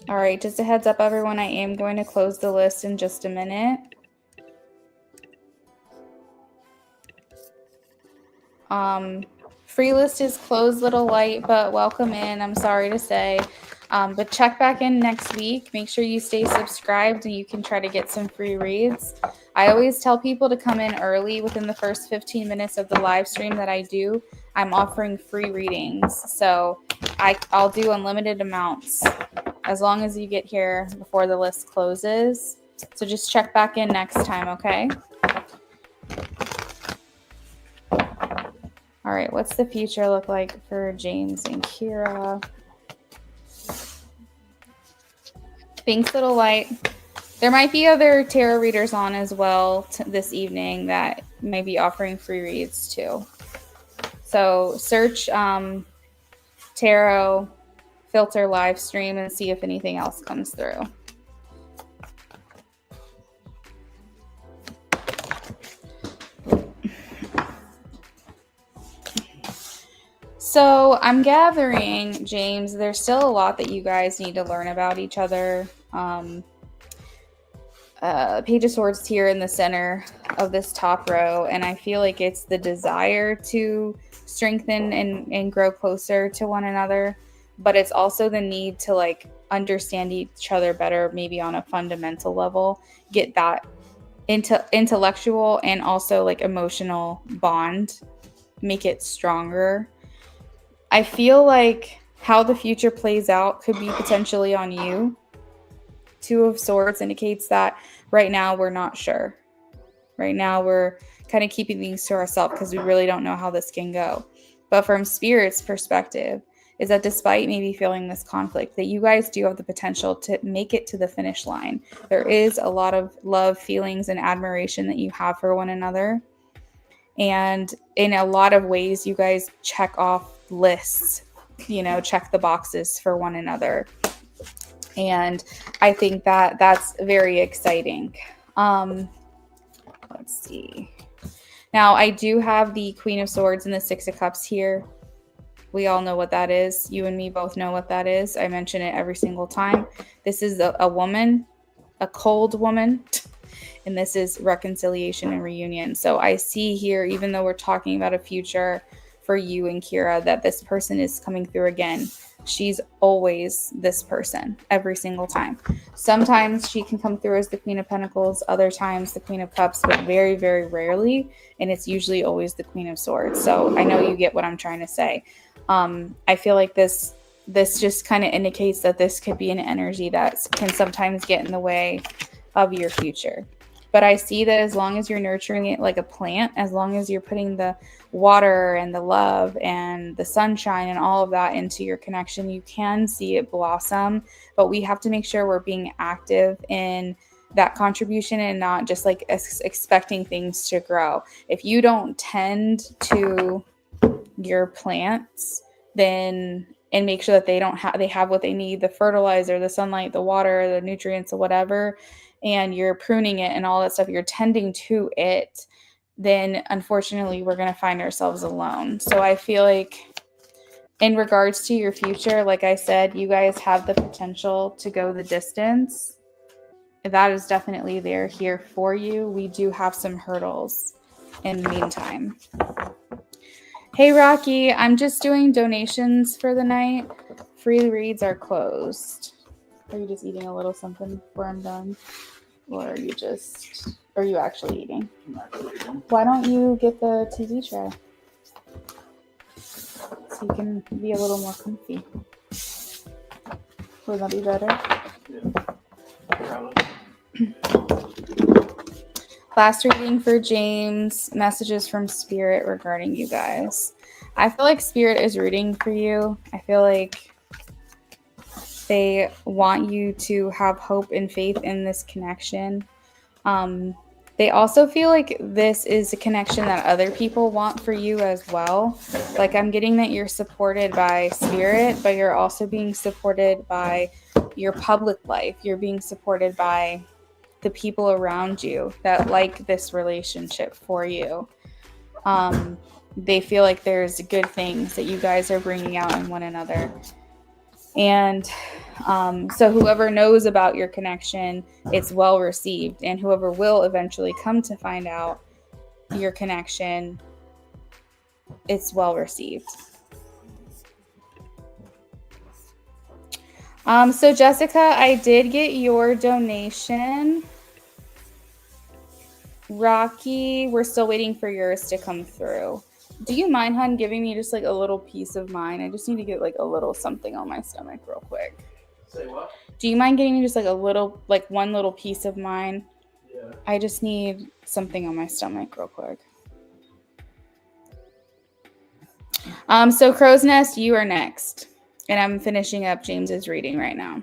All right, just a heads up, everyone, I am going to close the list in just a minute. Free list is closed, little light, but welcome in. I'm sorry to say. But check back in next week. Make sure you stay subscribed and you can try to get some free reads. I always tell people to come in early within the first 15 minutes of the live stream that I do. I'm offering free readings. So I'll do unlimited amounts as long as you get here before the list closes. So just check back in next time, okay? All right, what's the future look like for James and Kira? Thanks, little light. There might be other tarot readers on as well this evening that may be offering free reads too. So search tarot filter live stream and see if anything else comes through. So I'm gathering, James, there's still a lot that you guys need to learn about each other. Page of Swords here in the center of this top row, and I feel like it's the desire to strengthen and grow closer to one another, but it's also the need to like understand each other better, maybe on a fundamental level, get that into intellectual and also like emotional bond, make it stronger. I feel like how the future plays out could be potentially on you. Two of Swords indicates that right now we're not sure. Right now we're kind of keeping things to ourselves because we really don't know how this can go. But from Spirit's perspective, is that despite maybe feeling this conflict, that you guys do have the potential to make it to the finish line. There is a lot of love, feelings, and admiration that you have for one another. And in a lot of ways, you guys check off lists, check the boxes for one another. And I think that that's very exciting. Let's see. Now, I do have the Queen of Swords and the Six of Cups here. We all know what that is. You and me both know what that is. I mention it every single time. This is a woman, a cold woman. and this is reconciliation and reunion. So I see here, even though we're talking about a future for you and Kira, that this person is coming through again. She's always this person every single time. Sometimes she can come through as the Queen of Pentacles, other times the Queen of Cups, but very, very rarely. And it's usually always the Queen of Swords. So I know you get what I'm trying to say. I feel like this just kind of indicates that this could be an energy that can sometimes get in the way of your future. But I see that as long as you're nurturing it like a plant, as long as you're putting the water and the love and the sunshine and all of that into your connection, you can see it blossom. But we have to make sure we're being active in that contribution and not just like expecting things to grow. If you don't tend to your plants, then and make sure that they have what they need, the fertilizer, the sunlight, the water, the nutrients, or whatever, and you're pruning it and all that stuff, you're tending to it, then unfortunately we're going to find ourselves alone. So I feel like in regards to your future, like I said, you guys have the potential to go the distance. That is definitely there here for you. We do have some hurdles in the meantime. Hey, Rocky, I'm just doing donations for the night. Free reads are closed. Are you just eating a little something before I'm done? Or are you actually eating? Why don't you get the TV tray? So you can be a little more comfy. Would that be better? Yeah. Last reading for James, messages from Spirit regarding you guys. I feel like Spirit is rooting for you. I feel like they want you to have hope and faith in this connection. They also feel like this is a connection that other people want for you as well. Like I'm getting that you're supported by Spirit, but you're also being supported by your public life. You're being supported by the people around you that like this relationship for you. They feel like there's good things that you guys are bringing out in one another. And so whoever knows about your connection, it's well received. And whoever will eventually come to find out your connection, it's well received. So Jessica, I did get your donation. Rocky, we're still waiting for yours to come through. Do you mind, hon, giving me just like a little piece of mine? I just need to get like a little something on my stomach real quick. Say what? Do you mind getting me just like a little, like one little piece of mine? Yeah. I just need something on my stomach real quick. So Crow's Nest, you are next. And I'm finishing up James's reading right now.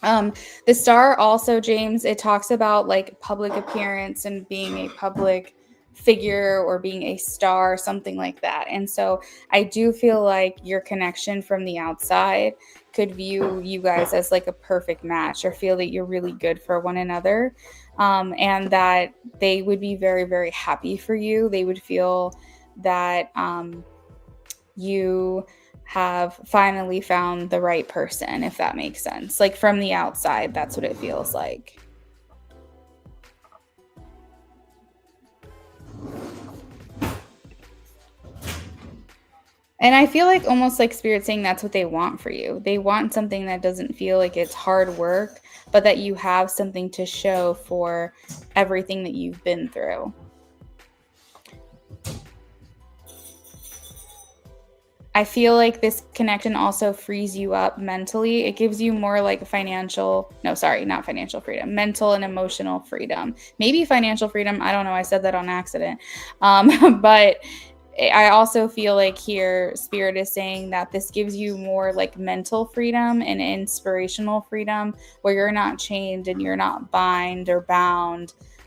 The star also, James, it talks about like public appearance and being a public figure or being a star, something like that. And so I do feel like your connection from the outside could view you guys as like a perfect match or feel that you're really good for one another. And that they would be very, very happy for you. They would feel that you have finally found the right person, if that makes sense. Like from the outside, that's what it feels like. And I feel like almost like Spirit saying that's what they want for you. They want something that doesn't feel like it's hard work, but that you have something to show for everything that you've been through. I feel like this connection also frees you up mentally. It gives you more like mental and emotional freedom. Maybe financial freedom. I don't know. I said that on accident. But I also feel like here Spirit is saying that this gives you more like mental freedom and inspirational freedom where you're not chained and you're not bound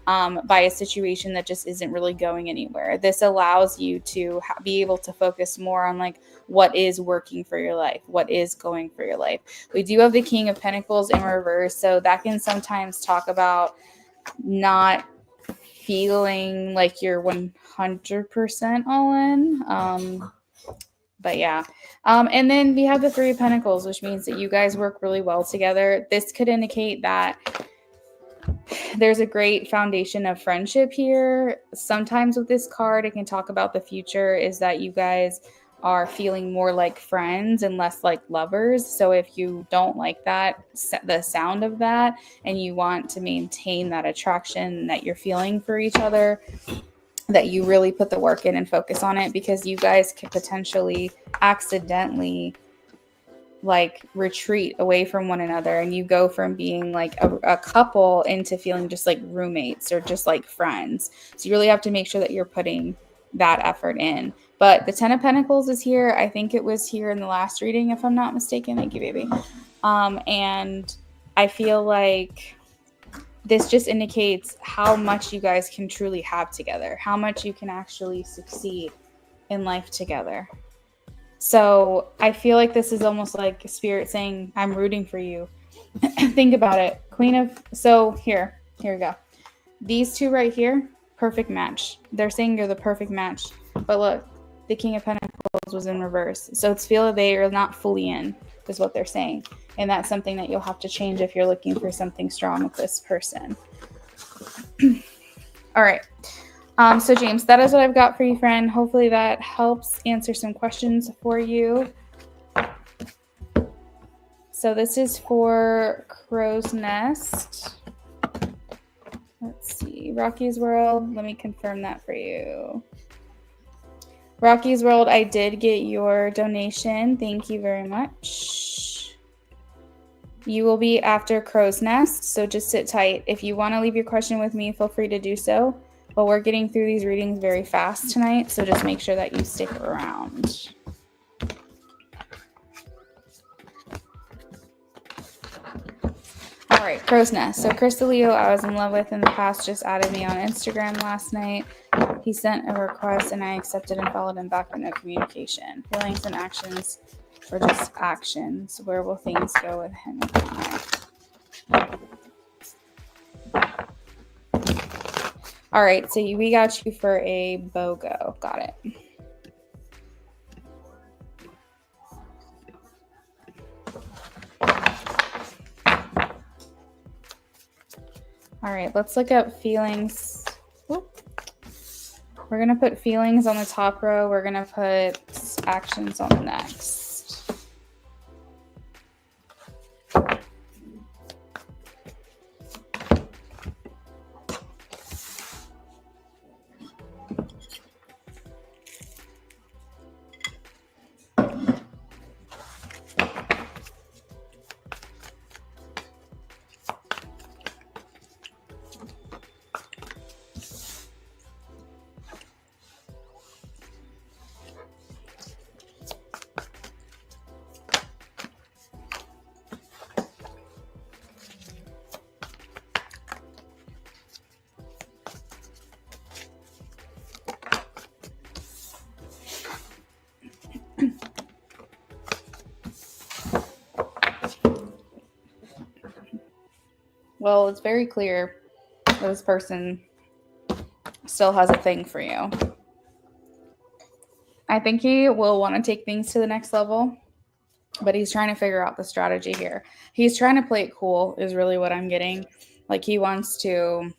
by a situation that just isn't really going anywhere. This allows you to be able to focus more on like what is working for your life, what is going for your life. We do have the King of Pentacles in reverse, so that can sometimes talk about not feeling like you're 100% all in. But yeah. And then we have the Three of Pentacles, which means that you guys work really well together. This could indicate that there's a great foundation of friendship here. Sometimes with this card, it can talk about the future is that you guys are feeling more like friends and less like lovers. So if you don't like that, the sound of that, and you want to maintain that attraction that you're feeling for each other, that you really put the work in and focus on it, because you guys could potentially accidentally like retreat away from one another, and you go from being like a couple into feeling just like roommates or just like friends. So you really have to make sure that you're putting that effort in. But the 10 of Pentacles is here. I think it was here in the last reading, if I'm not mistaken. Thank you, baby. And I feel like this just indicates how much you guys can truly have together, how much you can actually succeed in life together. So I feel like this is almost like Spirit saying, I'm rooting for you. Think about it. So here we go. These two right here, perfect match. They're saying you're the perfect match. But look, the King of Pentacles was in reverse. So it's feel that they are not fully in, is what they're saying. And that's something that you'll have to change if you're looking for something strong with this person. All right. So James, that is what I've got for you, friend. Hopefully that helps answer some questions for you. So this is for Crow's Nest. Let's see. Rocky's World. Let me confirm that for you. Rocky's World, I did get your donation. Thank you very much. You will be after Crow's Nest, so just sit tight. If you want to leave your question with me, feel free to do so. But we're getting through these readings very fast tonight, so just make sure that you stick around. All right, Crow's Nest. So Chris Leo, I was in love with in the past, just added me on Instagram last night. He sent a request and I accepted and followed him back with no communication. Feelings and actions, or just actions. Where will things go with him and I? All right, so we got you for a BOGO. Got it. All right, let's look up feelings. Whoop. We're going to put feelings on the top row. We're going to put actions on the next. Well, it's very clear that this person still has a thing for you. I think he will want to take things to the next level, but he's trying to figure out the strategy here. He's trying to play it cool is really what I'm getting. Like he wants to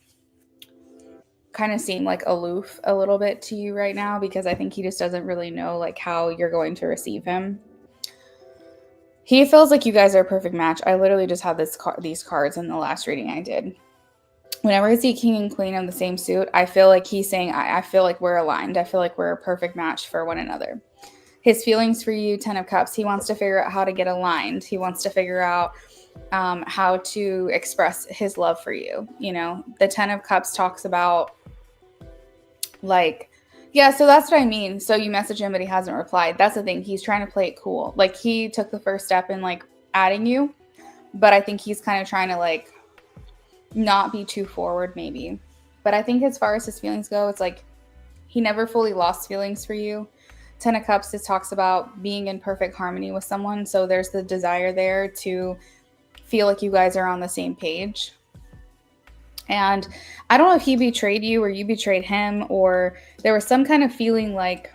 kind of seem like aloof a little bit to you right now, because I think he just doesn't really know like how you're going to receive him. He feels like you guys are a perfect match. I literally just had these cards in the last reading I did. Whenever I see King and Queen of the same suit, I feel like he's saying, I feel like we're aligned. I feel like we're a perfect match for one another. His feelings for you, 10 of Cups, he wants to figure out how to get aligned. He wants to figure out how to express his love for you. You know, the 10 of Cups talks about like, yeah, so that's what I mean. So you message him, but he hasn't replied. That's the thing. He's trying to play it cool. Like he took the first step in like adding you, but I think he's kind of trying to like not be too forward maybe. But I think as far as his feelings go, it's like he never fully lost feelings for you. 10 of Cups just talks about being in perfect harmony with someone. So there's the desire there to feel like you guys are on the same page. And I don't know if he betrayed you or you betrayed him, or there was some kind of feeling like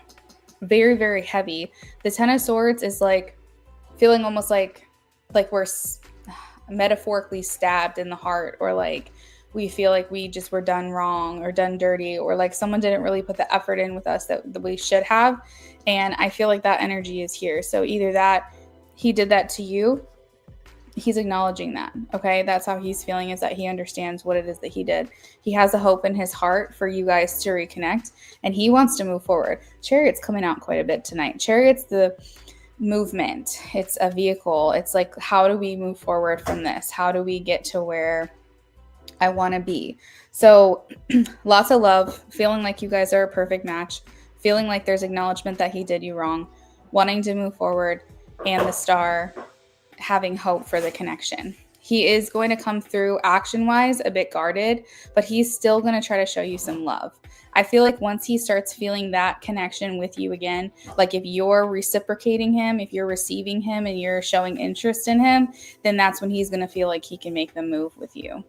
very, very heavy. The 10 of Swords is like feeling almost like we're metaphorically stabbed in the heart, or like we feel like we just were done wrong or done dirty, or like someone didn't really put the effort in with us that we should have. And I feel like that energy is here. So either that he did that to you, he's acknowledging that. Okay. That's how he's feeling, is that he understands what it is that he did. He has a hope in his heart for you guys to reconnect, and he wants to move forward. Chariot's coming out quite a bit tonight. Chariot's the movement. It's a vehicle. It's like, how do we move forward from this? How do we get to where I want to be? So lots of love, feeling like you guys are a perfect match, feeling like there's acknowledgement that he did you wrong, wanting to move forward, and the star having hope for the connection. He is going to come through action-wise a bit guarded, but he's still going to try to show you some love. I feel like once he starts feeling that connection with you again, like if you're reciprocating him, if you're receiving him and you're showing interest in him, then that's when he's going to feel like he can make the move with you.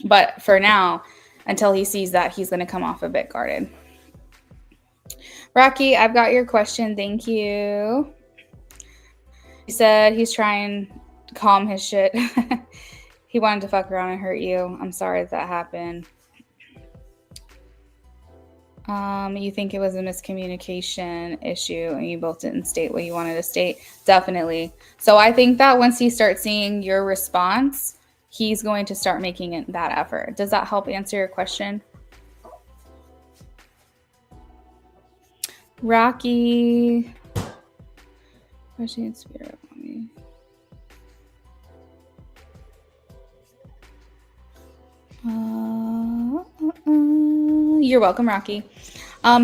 But for now, until he sees that, he's going to come off a bit guarded. Rocky, I've got your question. Thank you. He said he's trying to calm his shit. He wanted to fuck around and hurt you. I'm sorry that happened. You think it was a miscommunication issue and you both didn't state what you wanted to state? Definitely. So I think that once he starts seeing your response, he's going to start making that effort. Does that help answer your question? Rocky. Question spirit on me. You're welcome, Rocky.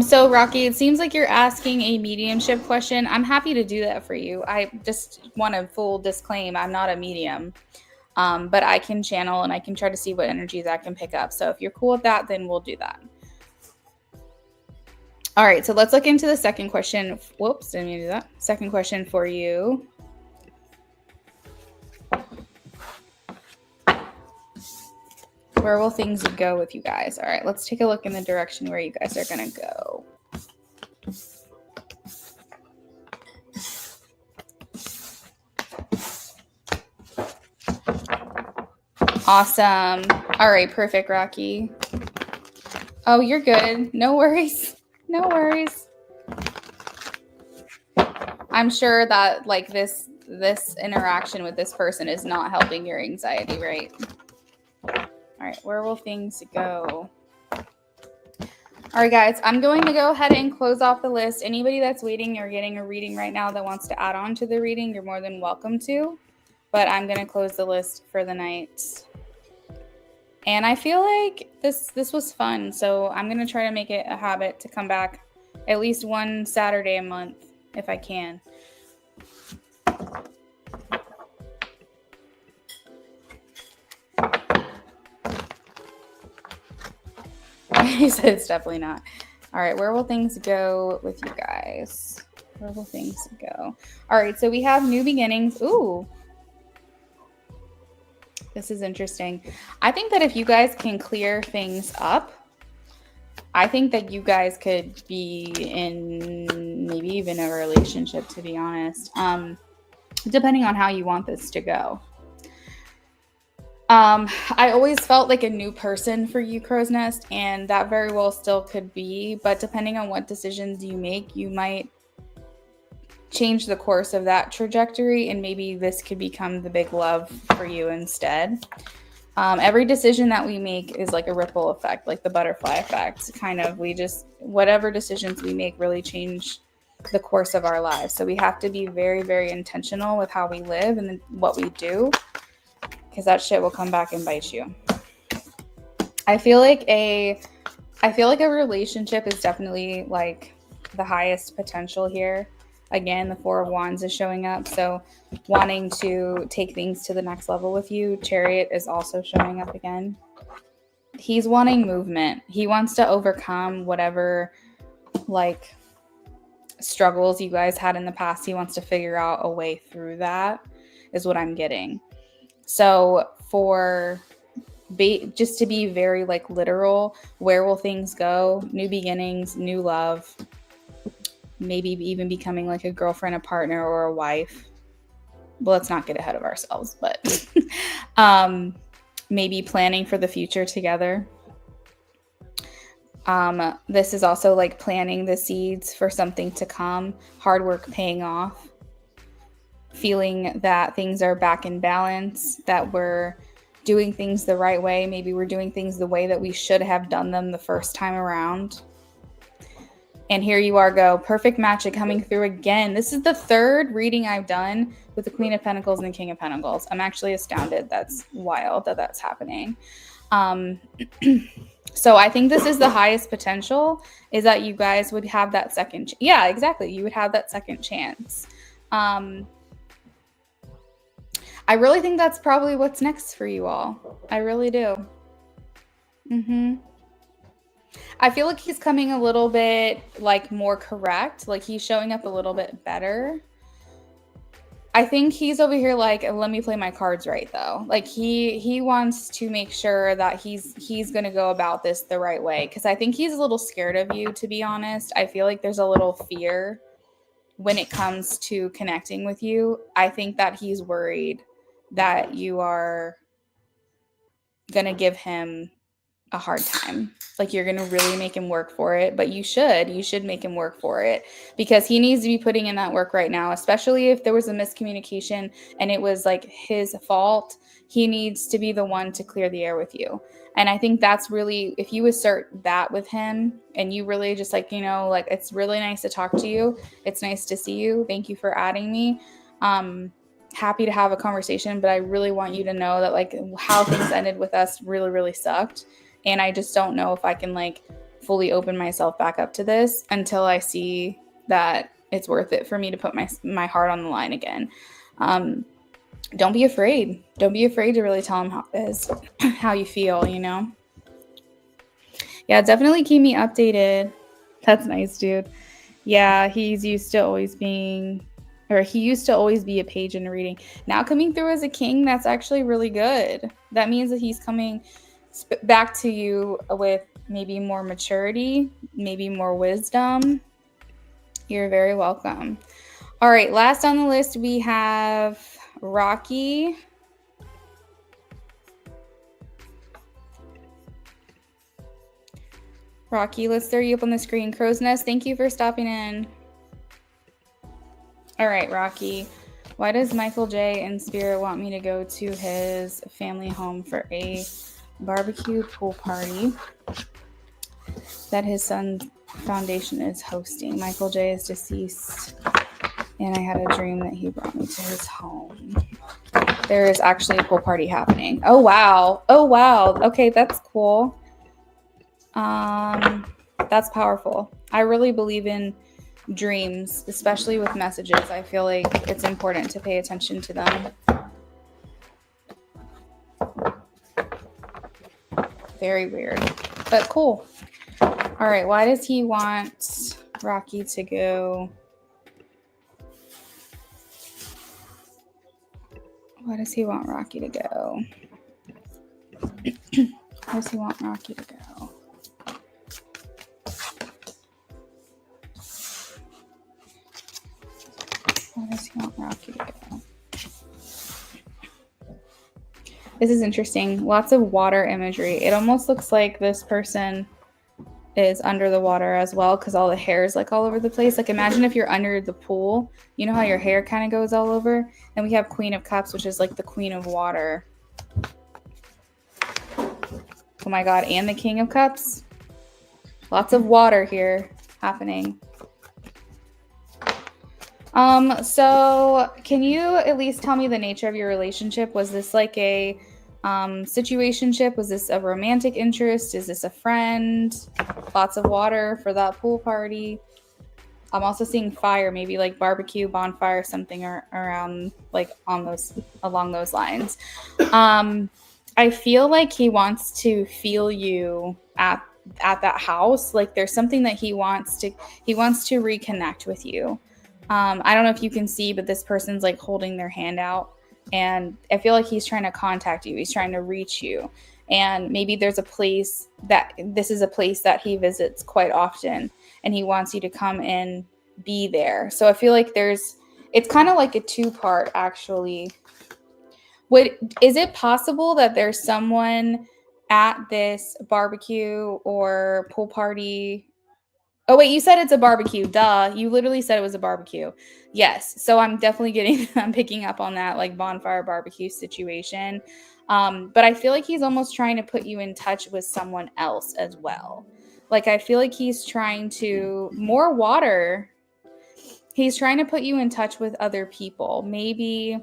So Rocky, it seems like you're asking a mediumship question. I'm happy to do that for you. I just want to full disclaim, I'm not a medium, but I can channel and I can try to see what energies I can pick up. So if you're cool with that, then we'll do that. All right, so let's look into the second question. Whoops, didn't mean to do that. Second question for you. Where will things go with you guys? All right, let's take a look in the direction where you guys are going to go. Awesome. All right, perfect, Rocky. Oh, you're good. No worries. No worries. I'm sure that like this interaction with this person is not helping your anxiety, right? All right, where will things go? All right, guys, I'm going to go ahead and close off the list. Anybody that's waiting or getting a reading right now that wants to add on to the reading, you're more than welcome to. But I'm going to close the list for the night. And I feel like this was fun, so I'm going to try to make it a habit to come back at least one Saturday a month if I can. He said it's definitely not. All right, where will things go with you guys? Where will things go? All right, so we have new beginnings. Ooh. This is interesting. I think that if you guys can clear things up, I think that you guys could be in maybe even a relationship, to be honest, depending on how you want this to go. I always felt like a new person for you, Crow's Nest, and that very well still could be, but depending on what decisions you make, you might change the course of that trajectory, and maybe this could become the big love for you instead. Every decision that we make is like a ripple effect, like the butterfly effect, kind of. Whatever decisions we make really change the course of our lives. So we have to be very, very intentional with how we live and what we do, because that shit will come back and bite you. I feel like a relationship is definitely like the highest potential here. Again, the Four of Wands is showing up. So wanting to take things to the next level with you. Chariot is also showing up again. He's wanting movement. He wants to overcome whatever like struggles you guys had in the past. He wants to figure out a way through that, is what I'm getting. So just to be very like literal, where will things go? New beginnings, new love. Maybe even becoming like a girlfriend, a partner, or a wife. Well, let's not get ahead of ourselves, but maybe planning for the future together. This is also like planting the seeds for something to come, hard work paying off, feeling that things are back in balance, that we're doing things the right way. Maybe we're doing things the way that we should have done them the first time around. And here you are, go. Perfect magic coming through again. This is the third reading I've done with the Queen of Pentacles and the King of Pentacles. I'm actually astounded. That's wild that that's happening. So I think this is the highest potential, is that you guys would have that second. Yeah, exactly. You would have that second chance. I really think that's probably what's next for you all. I really do. I feel like he's coming a little bit like more correct. Like he's showing up a little bit better. I think he's over here like, let me play my cards right though. Like he wants to make sure that he's going to go about this the right way, because I think he's a little scared of you, to be honest. I feel like there's a little fear when it comes to connecting with you. I think that he's worried that you are going to give him a hard time. Like you're going to really make him work for it, but you should make him work for it, because he needs to be putting in that work right now, especially if there was a miscommunication and it was like his fault. He needs to be the one to clear the air with you. And I think that's really, if you assert that with him and you really just like, you know, like, it's really nice to talk to you. It's nice to see you. Thank you for adding me. Happy to have a conversation, but I really want you to know that like how things ended with us really, really sucked. And I just don't know if I can like fully open myself back up to this until I see that it's worth it for me to put my heart on the line again. Don't be afraid. Don't be afraid to really tell him how you feel, you know? Yeah, definitely keep me updated. That's nice, dude. Yeah, he used to always be a page in a reading. Now coming through as a king, that's actually really good. That means that he's coming back to you with maybe more maturity, maybe more wisdom. You're very welcome. All right, last on the list we have Rocky. Rocky, let's throw you up on the screen. Crow's Nest, thank you for stopping in. All right, Rocky. Why does Michael J. in spirit want me to go to his family home for a barbecue pool party that his son's foundation is hosting? Michael J. is deceased, and I had a dream that he brought me to his home. There is actually a pool party happening. Oh, wow. Oh, wow. Okay, that's cool. That's powerful. I really believe in dreams, especially with messages. I feel like it's important to pay attention to them. Very weird, but cool. All right, why does he want Rocky to go? Why does he want Rocky to go? Why does he want Rocky to go? Why does he want Rocky to go? This is interesting. Lots of water imagery. It almost looks like this person is under the water as well, because all the hair is like all over the place. Like imagine if you're under the pool, you know how your hair kind of goes all over? And we have Queen of Cups, which is like the Queen of Water. Oh my God, and the King of Cups. Lots of water here happening. So can you at least tell me the nature of your relationship? Was this like a situationship? Was this a romantic interest? Is this a friend? Lots of water for that pool party. I'm also seeing fire, maybe like barbecue, bonfire, something around like along those lines. I feel like he wants to feel you at that house. Like there's something that he wants to reconnect with you. I don't know if you can see, but this person's like holding their hand out, and I feel like he's trying to contact you. He's trying to reach you. And maybe this is a place that he visits quite often, and he wants you to come and be there. So I feel like it's kind of like a two-part actually. Is it possible that there's someone at this barbecue or pool party? Oh wait, you said it's a barbecue. Duh. You literally said it was a barbecue. Yes. So I'm definitely I'm picking up on that like bonfire barbecue situation. But I feel like he's almost trying to put you in touch with someone else as well. Like I feel like he's trying to more water. He's trying to put you in touch with other people. Maybe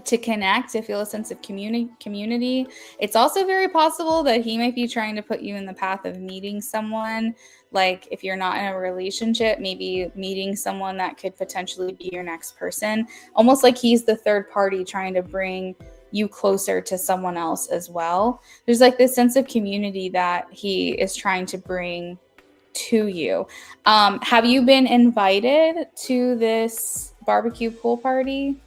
to connect, to feel a sense of community. It's also very possible that he might be trying to put you in the path of meeting someone. Like if you're not in a relationship, maybe meeting someone that could potentially be your next person. Almost like he's the third party trying to bring you closer to someone else as well. There's like this sense of community that he is trying to bring to you. Have you been invited to this barbecue pool party?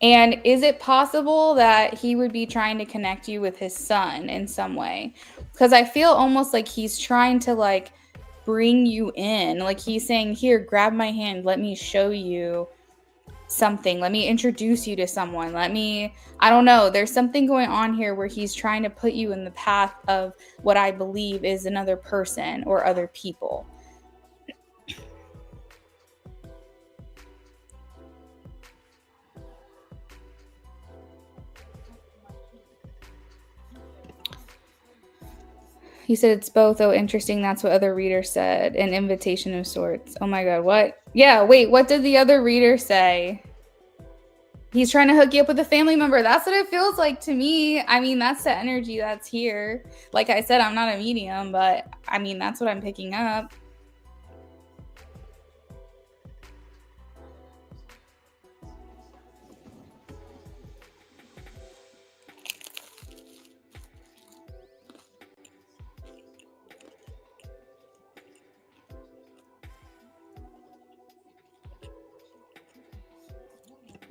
And is it possible that he would be trying to connect you with his son in some way? Because I feel almost like he's trying to like bring you in. Like he's saying, here, grab my hand. Let me show you something. Let me introduce you to someone. I don't know. There's something going on here where he's trying to put you in the path of what I believe is another person or other people. He said it's both. Oh, interesting. That's what other reader said. An invitation of sorts. Oh my God. What? Yeah. Wait. What did the other reader say? He's trying to hook you up with a family member. That's what it feels like to me. I mean, that's the energy that's here. Like I said, I'm not a medium, but I mean, that's what I'm picking up.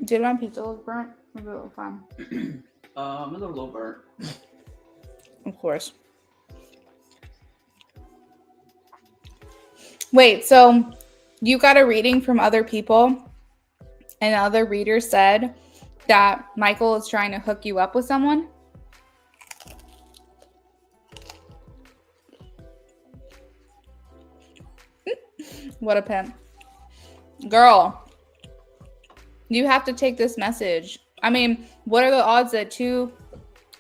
Did my pizza look burnt? Or did it look fine? A little burnt. Of course. Wait, so you got a reading from other people, and other readers said that Michael is trying to hook you up with someone? What a pimp. Girl, you have to take this message. I mean, what are the odds that two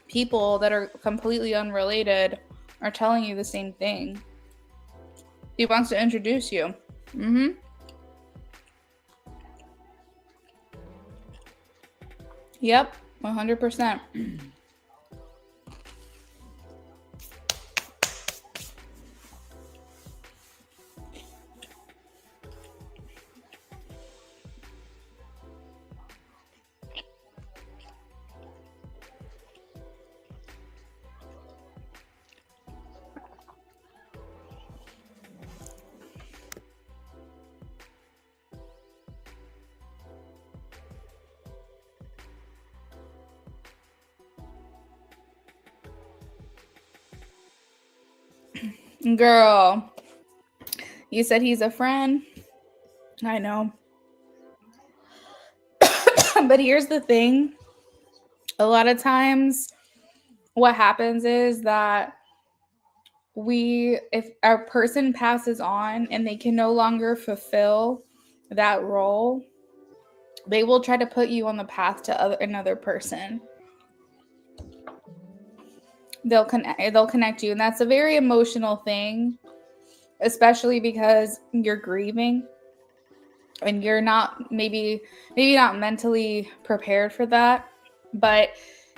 people that are completely unrelated are telling you the same thing? He wants to introduce you. Mm-hmm. Yep, 100%. Girl, you said he's a friend. I know. But here's the thing. A lot of times what happens is that if a person passes on and they can no longer fulfill that role, they will try to put you on the path to another person. They'll connect you, and that's a very emotional thing, especially because you're grieving and you're not maybe not mentally prepared for that, but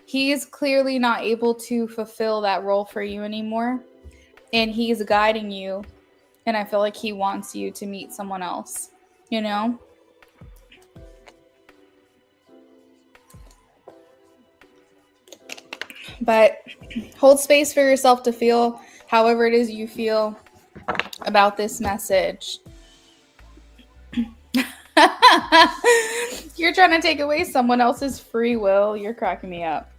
he's clearly not able to fulfill that role for you anymore, and he's guiding you, and I feel like he wants you to meet someone else, you know? But hold space for yourself to feel however it is you feel about this message. You're trying to take away someone else's free will. You're cracking me up.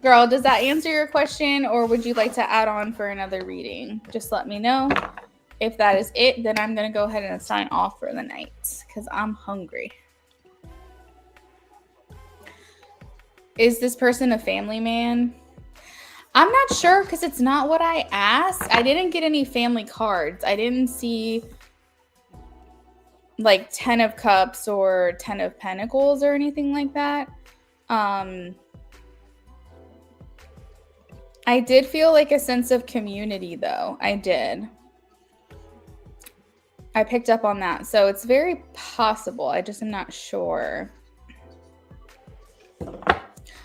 Girl, does that answer your question, or would you like to add on for another reading? Just let me know. If that is it, then I'm going to go ahead and sign off for the night because I'm hungry. Is this person a family man? I'm not sure because it's not what I asked. I didn't get any family cards. I didn't see like 10 of Cups or 10 of Pentacles or anything like that. I did feel like a sense of community, though. I did. I picked up on that. So it's very possible. I just am not sure.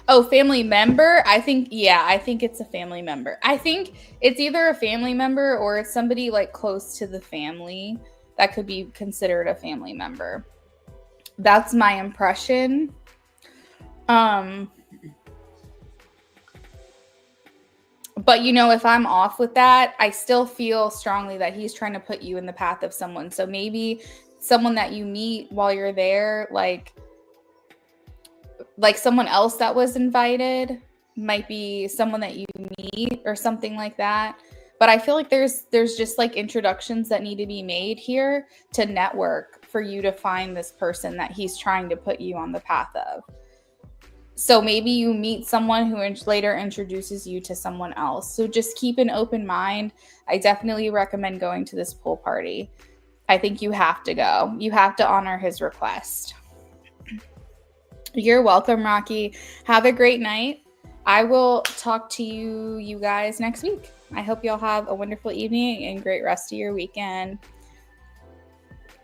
Oh, family member? I think it's a family member. I think it's either a family member or it's somebody like close to the family that could be considered a family member. That's my impression. But, you know, if I'm off with that, I still feel strongly that he's trying to put you in the path of someone. So maybe someone that you meet while you're there, like someone else that was invited might be someone that you meet or something like that. But I feel like there's just like introductions that need to be made here to network for you to find this person that he's trying to put you on the path of. So maybe you meet someone who later introduces you to someone else. So just keep an open mind. I definitely recommend going to this pool party. I think you have to go. You have to honor his request. You're welcome, Rocky. Have a great night. I will talk to you guys next week. I hope y'all have a wonderful evening and great rest of your weekend.